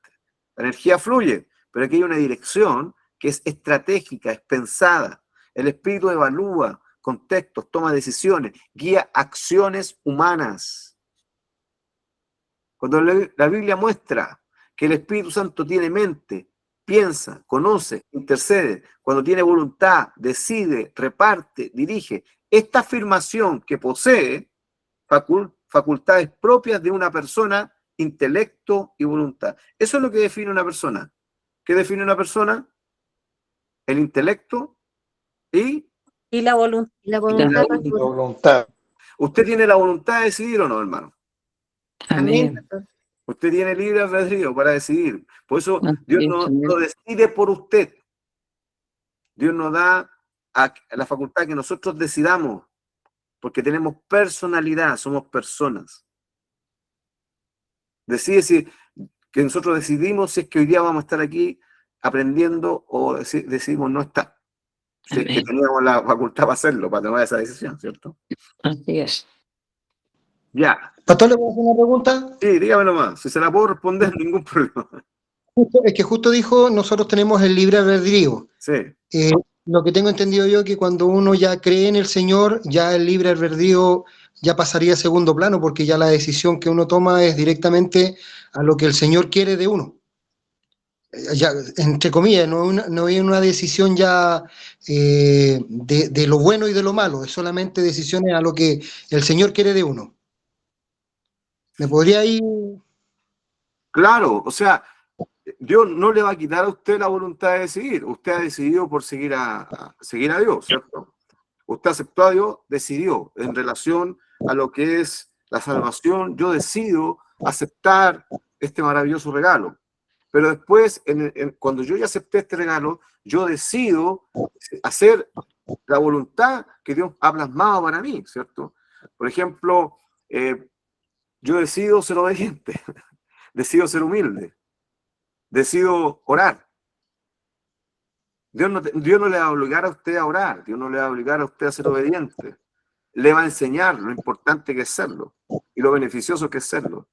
La energía fluye, pero aquí hay una dirección que es estratégica, es pensada. El espíritu evalúa contextos, toma decisiones, guía acciones humanas. Cuando la Biblia muestra que el Espíritu Santo tiene mente, piensa, conoce, intercede, cuando tiene voluntad, decide, reparte, dirige, esta afirmación que posee facultades propias de una persona, intelecto y voluntad. Eso es lo que define una persona. ¿Qué define una persona? El intelecto y la voluntad. La voluntad. La voluntad. ¿Usted tiene la voluntad de decidir o no, hermano? Amén, Amén. pastor. Usted tiene libre albedrío para decidir. Por eso Así Dios es, no amén. decide por usted. Dios nos da la facultad que nosotros decidamos, porque tenemos personalidad, somos personas. Decide si que nosotros decidimos si es que hoy día vamos a estar aquí aprendiendo o decidimos no estar. Si es que Amén. teníamos la facultad para hacerlo, para tomar esa decisión, ¿cierto? Así es. Ya. Pastor, ¿le puedo hacer una pregunta? Sí, dígamelo más. Si se la puedo responder, ningún problema. Es que justo dijo, nosotros tenemos el libre albedrío. Sí. Lo que tengo entendido yo es que cuando uno ya cree en el Señor, ya el libre albedrío ya pasaría a segundo plano, porque ya la decisión que uno toma es directamente a lo que el Señor quiere de uno. Ya, entre comillas, no es una decisión ya de lo bueno y de lo malo, es solamente decisiones a lo que el Señor quiere de uno. ¿Me podría ir? Claro, o sea, Dios no le va a quitar a usted la voluntad de decidir. Usted ha decidido por seguir seguir a Dios, ¿cierto? Usted aceptó a Dios, decidió en relación a lo que es la salvación. Yo decido aceptar este maravilloso regalo. Pero después, cuando yo ya acepté este regalo, yo decido hacer la voluntad que Dios ha plasmado para mí, ¿cierto? Por ejemplo, yo decido ser obediente, decido ser humilde, decido orar. Dios no le va a obligar a usted a orar, Dios no le va a obligar a usted a ser obediente. Le va a enseñar lo importante que es serlo y lo beneficioso que es serlo.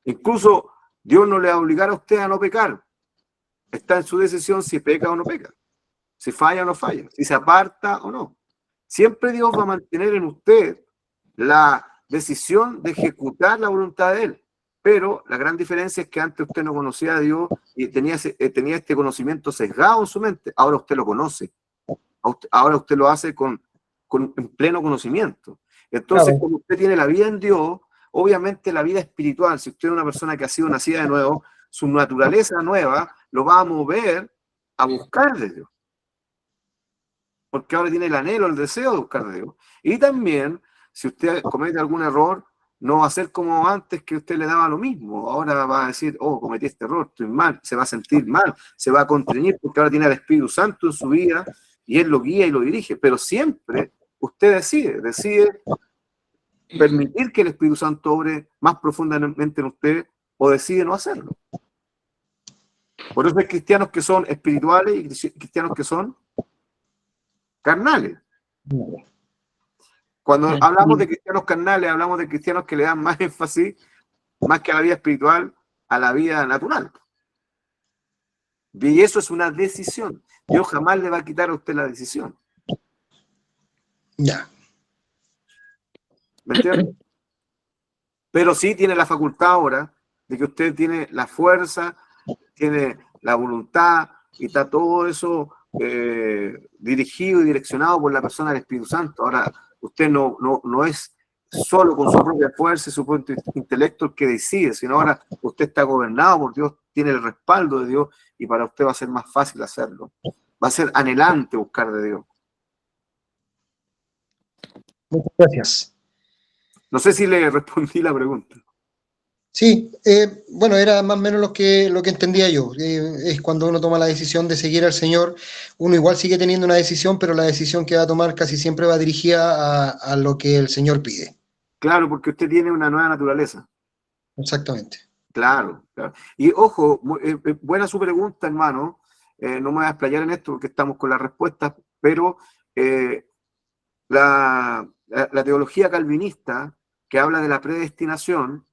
Incluso Dios no le va a obligar a usted a no pecar. Está en su decisión si peca o no peca, si falla o no falla, si se aparta o no. Siempre Dios va a mantener en usted la decisión de ejecutar la voluntad de Él. Pero la gran diferencia es que antes usted no conocía a Dios y tenía este conocimiento sesgado en su mente. Ahora usted lo conoce. Ahora usted lo hace en pleno conocimiento. Entonces, Claro. como usted tiene la vida en Dios, obviamente la vida espiritual, si usted es una persona que ha sido nacida de nuevo, su naturaleza nueva lo va a mover a buscar de Dios. Porque ahora tiene el anhelo, el deseo de buscar de Dios. Y también, si usted comete algún error, no va a ser como antes, que usted le daba lo mismo. Ahora va a decir, oh, cometí este error, estoy mal, se va a sentir mal, se va a constreñir porque ahora tiene al Espíritu Santo en su vida y Él lo guía y lo dirige. Pero siempre usted decide permitir que el Espíritu Santo obre más profundamente en usted o decide no hacerlo. Por eso hay cristianos que son espirituales y cristianos que son carnales. Cuando hablamos de cristianos carnales, hablamos de cristianos que le dan más énfasis, más que a la vida espiritual, a la vida natural. Y eso es una decisión. Dios jamás le va a quitar a usted la decisión. Ya. ¿Me entiende? Pero sí tiene la facultad ahora de que usted tiene la fuerza, tiene la voluntad, y está todo eso dirigido y direccionado por la persona del Espíritu Santo. Ahora, usted no es solo con su propia fuerza y su propio intelecto el que decide, sino ahora usted está gobernado por Dios, tiene el respaldo de Dios, y para usted va a ser más fácil hacerlo. Va a ser anhelante buscar de Dios. Muchas gracias. No sé si le respondí la pregunta. Sí, bueno, era más o menos lo que entendía yo. Es cuando uno toma la decisión de seguir al Señor, uno igual sigue teniendo una decisión, pero la decisión que va a tomar casi siempre va dirigida a lo que el Señor pide. Claro, porque usted tiene una nueva naturaleza. Exactamente. Claro, claro. Y ojo, buena su pregunta, hermano. No me voy a explayar en esto porque estamos con las respuestas, pero la teología calvinista, que habla de la predestinación,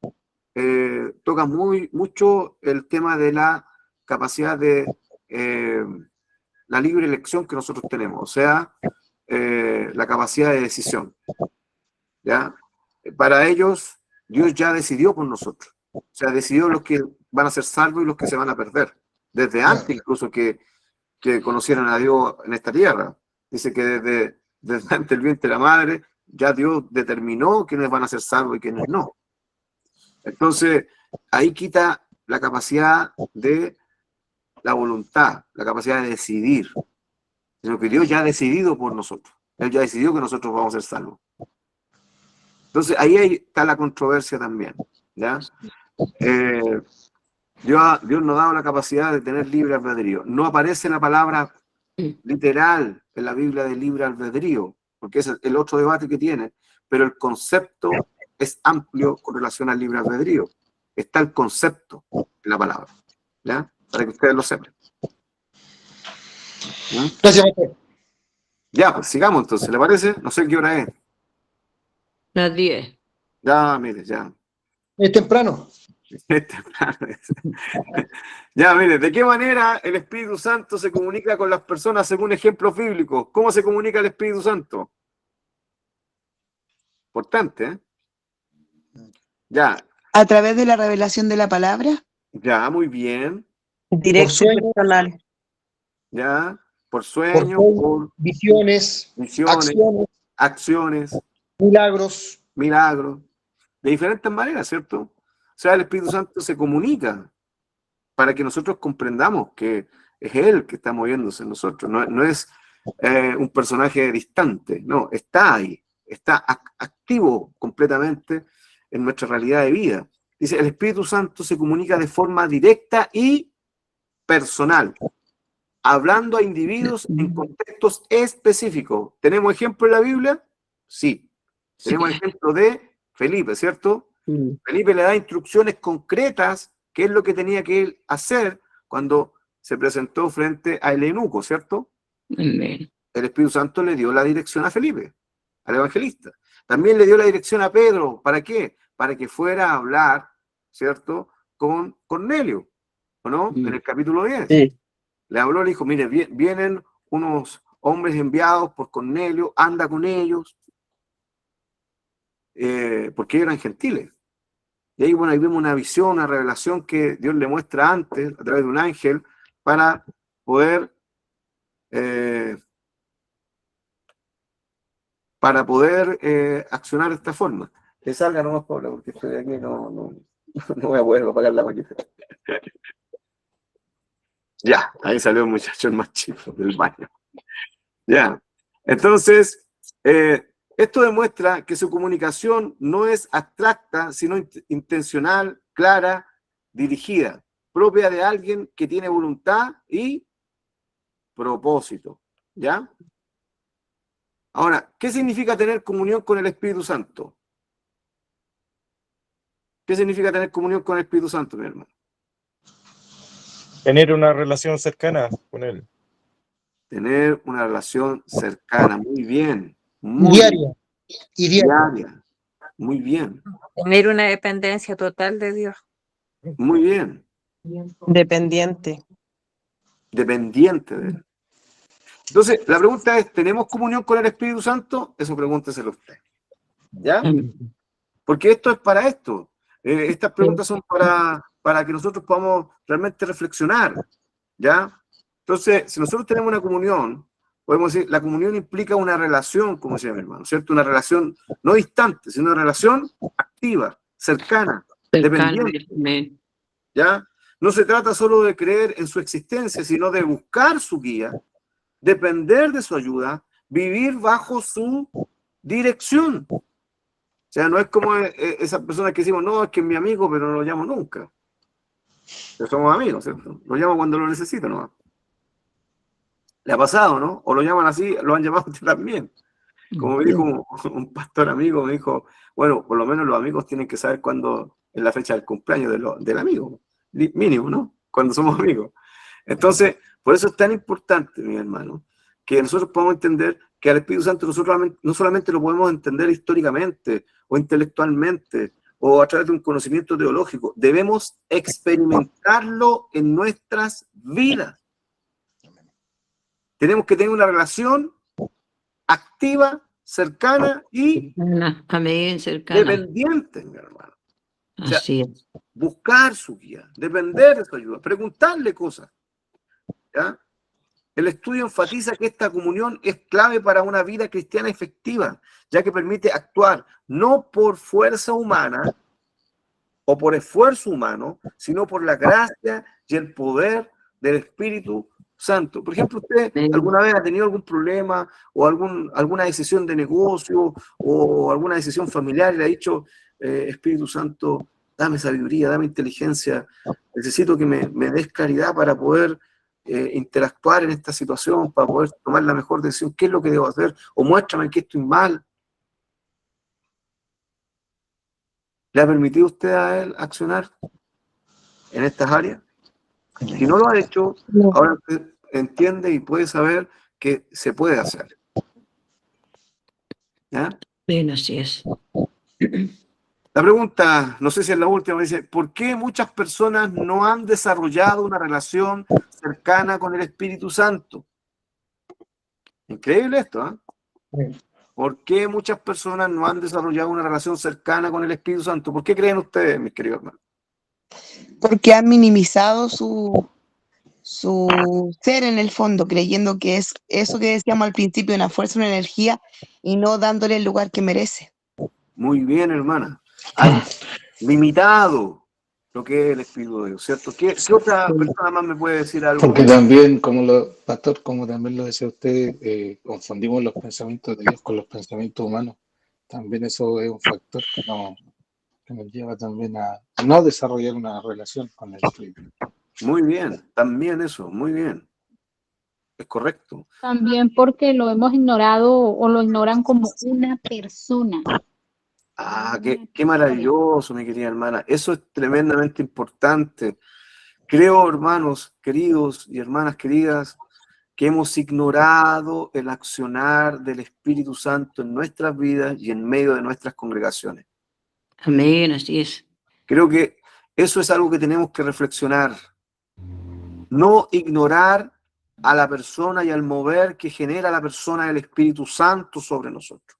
toca mucho el tema de la capacidad de la libre elección que nosotros tenemos, o sea, la capacidad de decisión. ¿Ya? Para ellos, Dios ya decidió por nosotros. O sea, decidió los que van a ser salvos y los que se van a perder. Desde antes incluso que conocieran a Dios en esta tierra. Dice que desde antes del vientre de la madre, ya Dios determinó quiénes van a ser salvos y quiénes no. Entonces, ahí quita la capacidad de la voluntad, la capacidad de decidir. Sino que Dios ya ha decidido por nosotros. Él ya decidió que nosotros vamos a ser salvos. Entonces, ahí está la controversia también. ¿Ya? Dios nos ha dado la capacidad de tener libre albedrío. No aparece la palabra literal en la Biblia de libre albedrío, porque ese es el otro debate que tiene, pero el concepto es amplio con relación al libre albedrío. Está el concepto en la palabra, ¿ya? Para que ustedes lo sepan. ¿Mm? Gracias, pastor. Ya, pues sigamos entonces, ¿le parece? No sé qué hora es. Las 10. Ya, mire, ya. Es temprano. Ya, mire, ¿de qué manera el Espíritu Santo se comunica con las personas según ejemplos bíblicos? ¿Cómo se comunica el Espíritu Santo? Importante, ¿eh? Ya, A través de la revelación de la palabra. ya, muy bien. Directo y personal. Ya, por Por sueños, por visiones, visiones, acciones, milagros. de diferentes maneras, ¿cierto? O sea, el Espíritu Santo se comunica para que nosotros comprendamos que es Él que está moviéndose en nosotros, no es un personaje distante, no, está ahí, está activo completamente en nuestra realidad de vida. Dice, el Espíritu Santo se comunica de forma directa y personal, hablando a individuos en contextos específicos. ¿Tenemos ejemplo en la Biblia? Sí. Tenemos el ejemplo de Felipe, ¿cierto? Felipe le da instrucciones concretas, qué es lo que tenía que él hacer cuando se presentó frente a el eunuco, ¿cierto? Amén. El Espíritu Santo le dio la dirección a Felipe, al evangelista. También le dio la dirección a Pedro. ¿Para qué? Para que fuera a hablar, ¿cierto?, con Cornelio, ¿o no? En el capítulo 10. Sí. Le habló, le dijo, mire, vienen unos hombres enviados por Cornelio, anda con ellos, porque ellos eran gentiles. Y ahí, bueno, ahí vemos una visión, una revelación que Dios le muestra antes, a través de un ángel, para poder accionar de esta forma. Que salga nomás, Pablo, porque estoy aquí, no voy a poder apagar la máquina. Ya, ahí salió el muchacho el más chico del baño. Ya, entonces, esto demuestra que su comunicación no es abstracta, sino intencional, clara, dirigida, propia de alguien que tiene voluntad y propósito. ¿Ya? Ahora, ¿qué significa tener comunión con el Espíritu Santo? ¿Qué significa tener comunión con el Espíritu Santo, mi hermano? Tener una relación cercana con Él. Tener una relación cercana, muy bien. Diaria. Diaria. Muy bien. Tener una dependencia total de Dios. Muy bien. Dependiente. Dependiente de Él. Entonces, la pregunta es, ¿tenemos comunión con el Espíritu Santo? Eso pregúnteselo usted. ¿Ya? Porque esto es para esto. Estas preguntas son para que nosotros podamos realmente reflexionar. ¿Ya? Entonces, si nosotros tenemos una comunión, podemos decir, la comunión implica una relación, como decía mi hermano, ¿cierto? Una relación no distante, sino una relación activa, cercana, Cercano, dependiente, amén. ¿ya? No se trata solo de creer en su existencia, sino de buscar su guía, depender de su ayuda, vivir bajo su dirección. O sea, no es como esas personas que decimos, no, es que es mi amigo, pero no lo llamo nunca. Pero somos amigos, ¿cierto? Lo llamo cuando lo necesito, ¿no? Le ha pasado, ¿no? O lo llaman así, lo han llamado usted también. Como me dijo un pastor amigo, me dijo, bueno, por lo menos los amigos tienen que saber cuándo es la fecha del cumpleaños del amigo. Mínimo, ¿no? Cuando somos amigos. Entonces, por eso es tan importante, mi hermano, que nosotros podamos entender que al Espíritu Santo nosotros no solamente lo podemos entender históricamente o intelectualmente o a través de un conocimiento teológico, debemos experimentarlo en nuestras vidas. Tenemos que tener una relación activa, cercana y Amén, cercana. dependiente, mi hermano. O sea, Así es. buscar su guía, depender de su ayuda, preguntarle cosas. ¿Ya? El estudio enfatiza que esta comunión es clave para una vida cristiana efectiva, ya que permite actuar no por fuerza humana o por esfuerzo humano, sino por la gracia y el poder del Espíritu Santo. Por ejemplo, ¿usted alguna vez ha tenido algún problema o alguna decisión de negocio o alguna decisión familiar y le ha dicho, Espíritu Santo, dame sabiduría, dame inteligencia, necesito que me des claridad para poder interactuar en esta situación, para poder tomar la mejor decisión, qué es lo que debo hacer, o muéstrame en qué estoy mal? ¿Le ha permitido usted a él accionar en estas áreas? Si no lo ha hecho, ahora usted entiende y puede saber que se puede hacer. ¿Ya? Bien, así es. La pregunta, no sé si es la última, dice, ¿por qué muchas personas no han desarrollado una relación cercana con el Espíritu Santo? Increíble esto, ¿eh? ¿Por qué muchas personas no han desarrollado una relación cercana con el Espíritu Santo? ¿Por qué creen ustedes, mis queridos hermanos? Porque han minimizado su ser en el fondo, creyendo que es eso que decíamos al principio, una fuerza, una energía, y no dándole el lugar que merece. Muy bien, hermana. Han limitado lo que es el Espíritu de Dios, ¿cierto? ¿Qué otra persona más me puede decir algo? Porque también, pastor, como también lo decía usted, confundimos los pensamientos de Dios con los pensamientos humanos. También eso es un factor que nos lleva también a no desarrollar una relación con el Espíritu. Muy bien, también eso, muy bien. Es correcto. También porque lo hemos ignorado o lo ignoran como una persona. Ah, qué maravilloso, mi querida hermana. Eso es tremendamente importante. Creo, hermanos queridos y hermanas queridas, que hemos ignorado el accionar del Espíritu Santo en nuestras vidas y en medio de nuestras congregaciones. Amén, así es. Creo que eso es algo que tenemos que reflexionar. No ignorar a la persona y al mover que genera la persona del Espíritu Santo sobre nosotros.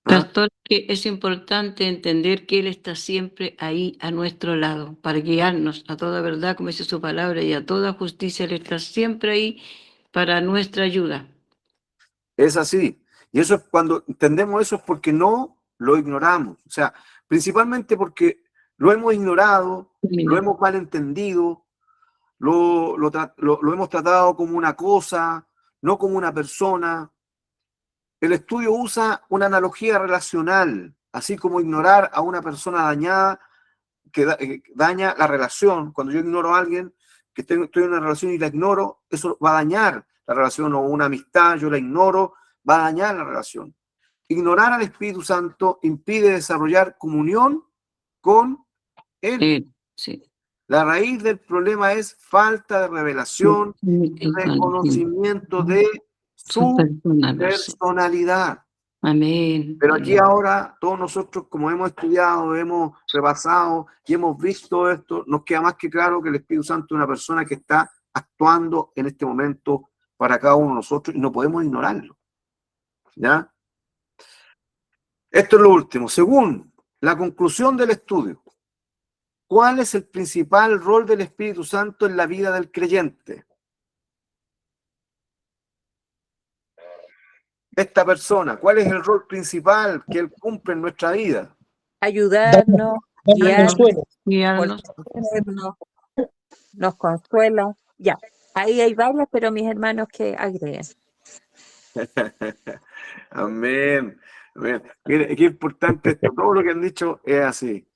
Pastor, que es importante entender que Él está siempre ahí a nuestro lado para guiarnos a toda verdad, como dice su palabra, y a toda justicia. Él está siempre ahí para nuestra ayuda. Es así. Y eso es cuando entendemos eso es porque no lo ignoramos. O sea, principalmente porque lo hemos ignorado, lo hemos malentendido, lo hemos tratado como una cosa, no como una persona. El estudio usa una analogía relacional, así como ignorar a una persona dañada que daña la relación. Cuando yo ignoro a alguien, que estoy en una relación y la ignoro, eso va a dañar la relación, o una amistad, yo la ignoro, va a dañar la relación. Ignorar al Espíritu Santo impide desarrollar comunión con Él. Sí. La raíz del problema es falta de revelación y reconocimiento de su personalidad. Amén. Pero aquí ahora, todos nosotros, como hemos estudiado, hemos repasado y hemos visto esto, nos queda más que claro que el Espíritu Santo es una persona que está actuando en este momento para cada uno de nosotros y no podemos ignorarlo. ¿Ya? Esto es lo último. Según la conclusión del estudio, ¿cuál es el principal rol del Espíritu Santo en la vida del creyente? Esta persona, ¿cuál es el rol principal que él cumple en nuestra vida? Ayudarnos, guiarnos, Guiarnos. protegernos, nos consuela. Ya, ahí hay varias, pero mis hermanos que agreguen. Amén. Amén. Mire, qué importante esto. Todo lo que han dicho es así.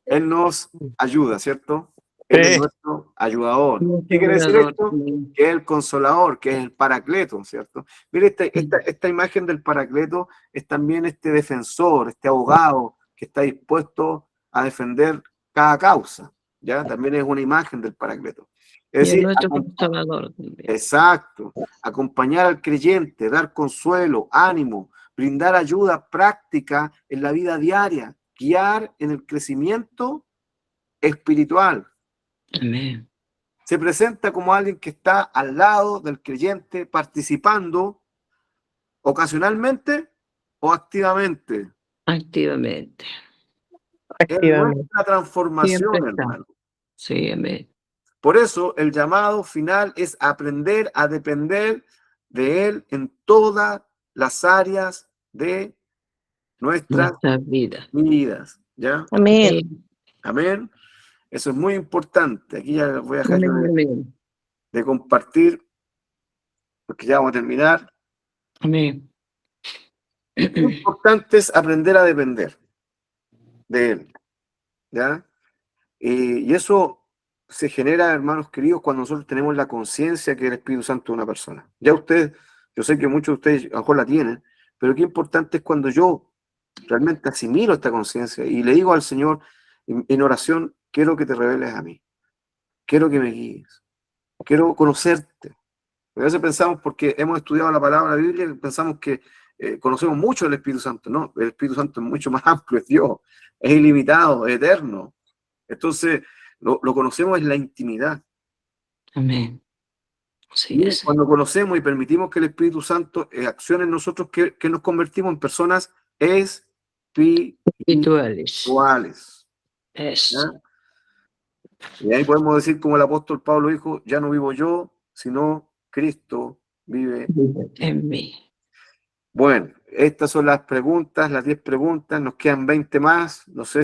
Él nos ayuda, ¿cierto? Él es Sí. nuestro ayudador. ¿Qué quiere decir esto? Que es el consolador, que es el paracleto, ¿cierto? Mire, esta imagen del paracleto es también este defensor, este abogado que está dispuesto a defender cada causa, ¿ya? También es una imagen del paracleto. Es Y es decir, nuestro consolador también. exacto, acompañar al creyente, dar consuelo, ánimo, brindar ayuda práctica en la vida diaria, guiar en el crecimiento espiritual. Amén. Se presenta como alguien que está al lado del creyente, participando ocasionalmente o activamente Activamente. en Activamente. nuestra transformación, Siempre está. hermano. Sí, amén. Por eso el llamado final es aprender a depender de Él en todas las áreas de nuestras Nuestra vida. vidas. ¿Ya? Amén. Sí. Amén. Eso es muy importante. Aquí ya voy a dejar yo Amén. de compartir, porque ya vamos a terminar. Amén. Lo importante es aprender a depender de Él. ¿Ya? Y eso se genera, hermanos queridos, cuando nosotros tenemos la conciencia que el Espíritu Santo es una persona. Ya ustedes, yo sé que muchos de ustedes a lo mejor la tienen, pero qué importante es cuando yo realmente asimilo esta conciencia y le digo al Señor en oración, quiero que te reveles a mí, quiero que me guíes, quiero conocerte. A veces pensamos, porque hemos estudiado la palabra, la Biblia, pensamos que conocemos mucho del Espíritu Santo. No, el Espíritu Santo es mucho más amplio, es Dios, es ilimitado, es eterno. Entonces, lo conocemos en la intimidad. Amén. Sí, Y es. cuando conocemos y permitimos que el Espíritu Santo accione en nosotros, que nos convertimos en personas espirituales. Eso. ¿Ya? Y ahí podemos decir, como el apóstol Pablo dijo, ya no vivo yo, sino Cristo vive En mí. Bueno, estas son las preguntas, las 10 preguntas, nos quedan 20 más, no sé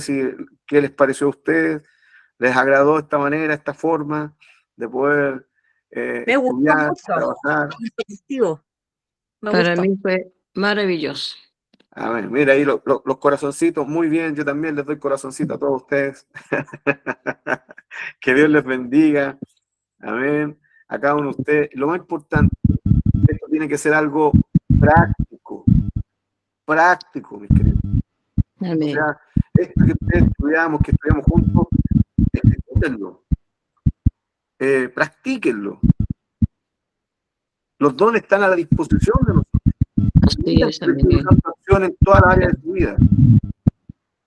qué les pareció a ustedes, les agradó esta manera, esta forma de poder Me gustó estudiar, mucho. trabajar. Positivo. Me Para gustó. mí fue maravilloso. Amén. Mira ahí los corazoncitos, muy bien, yo también les doy corazoncito a todos ustedes. Que Dios les bendiga. Amén. A cada uno de ustedes. Lo más importante, esto tiene que ser algo práctico, mis queridos. Amén. O sea, esto que ustedes que estudiamos juntos, ejecútenlo, practíquenlo. Los dones están a la disposición de nosotros. Así es, amén. Acción en todas las áreas de tu vida.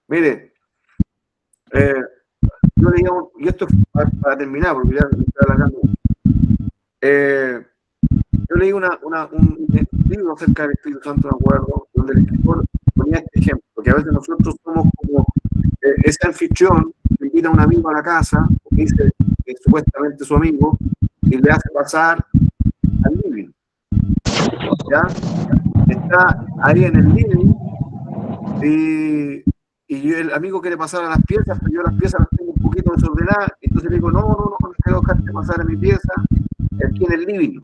Mire, yo le digo, y esto es para terminar, porque ya me estoy alargando. Yo leí un libro acerca del Espíritu Santo, me acuerdo, donde el escritor ponía este ejemplo, que a veces nosotros somos como ese anfitrión que invita a un amigo a la casa, porque dice que es supuestamente su amigo, y le hace pasar al living. ¿Ya? Está ahí en el living y el amigo quiere pasar a las piezas, pero yo las piezas las tengo un poquito desordenadas, entonces le digo, no quiero dejarte pasar a mi pieza, aquí en el living.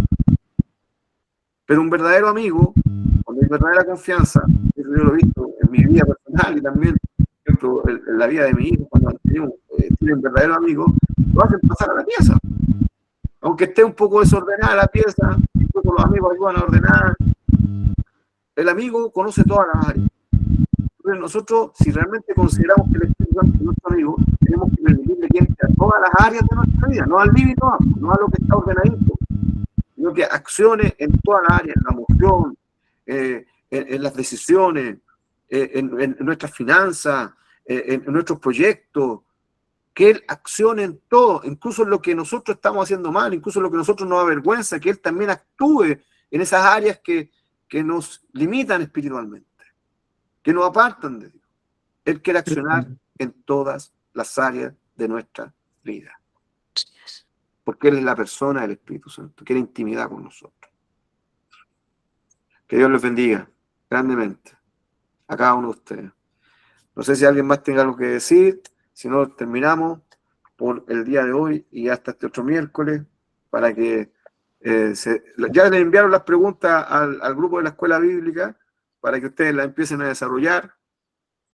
Pero un verdadero amigo, con verdadera confianza, eso yo lo he visto en mi vida personal y también en la vida de mi hijo, cuando tienen verdaderos amigos, lo hacen pasar a la pieza. Aunque esté un poco desordenada la pieza, incluso los amigos ayudan a ordenar. El amigo conoce todas las áreas. Entonces nosotros, si realmente consideramos que el Espíritu Santo es nuestro amigo, tenemos que permitirle que entre a todas las áreas de nuestra vida, no al límite, no a lo que está ordenadito, sino que accione en todas las áreas, en la emoción, en las decisiones, en nuestras finanzas, en nuestros proyectos, que Él accione en todo, incluso en lo que nosotros estamos haciendo mal, incluso en lo que nosotros nos avergüenza, que Él también actúe en esas áreas que nos limitan espiritualmente, que nos apartan de Dios. Él quiere accionar en todas las áreas de nuestra vida. Porque Él es la persona del Espíritu Santo, quiere intimidad con nosotros. Que Dios les bendiga grandemente a cada uno de ustedes. No sé si alguien más tenga algo que decir, si no terminamos por el día de hoy y hasta este otro miércoles, para que ya le enviaron las preguntas al grupo de la escuela bíblica, para que ustedes las empiecen a desarrollar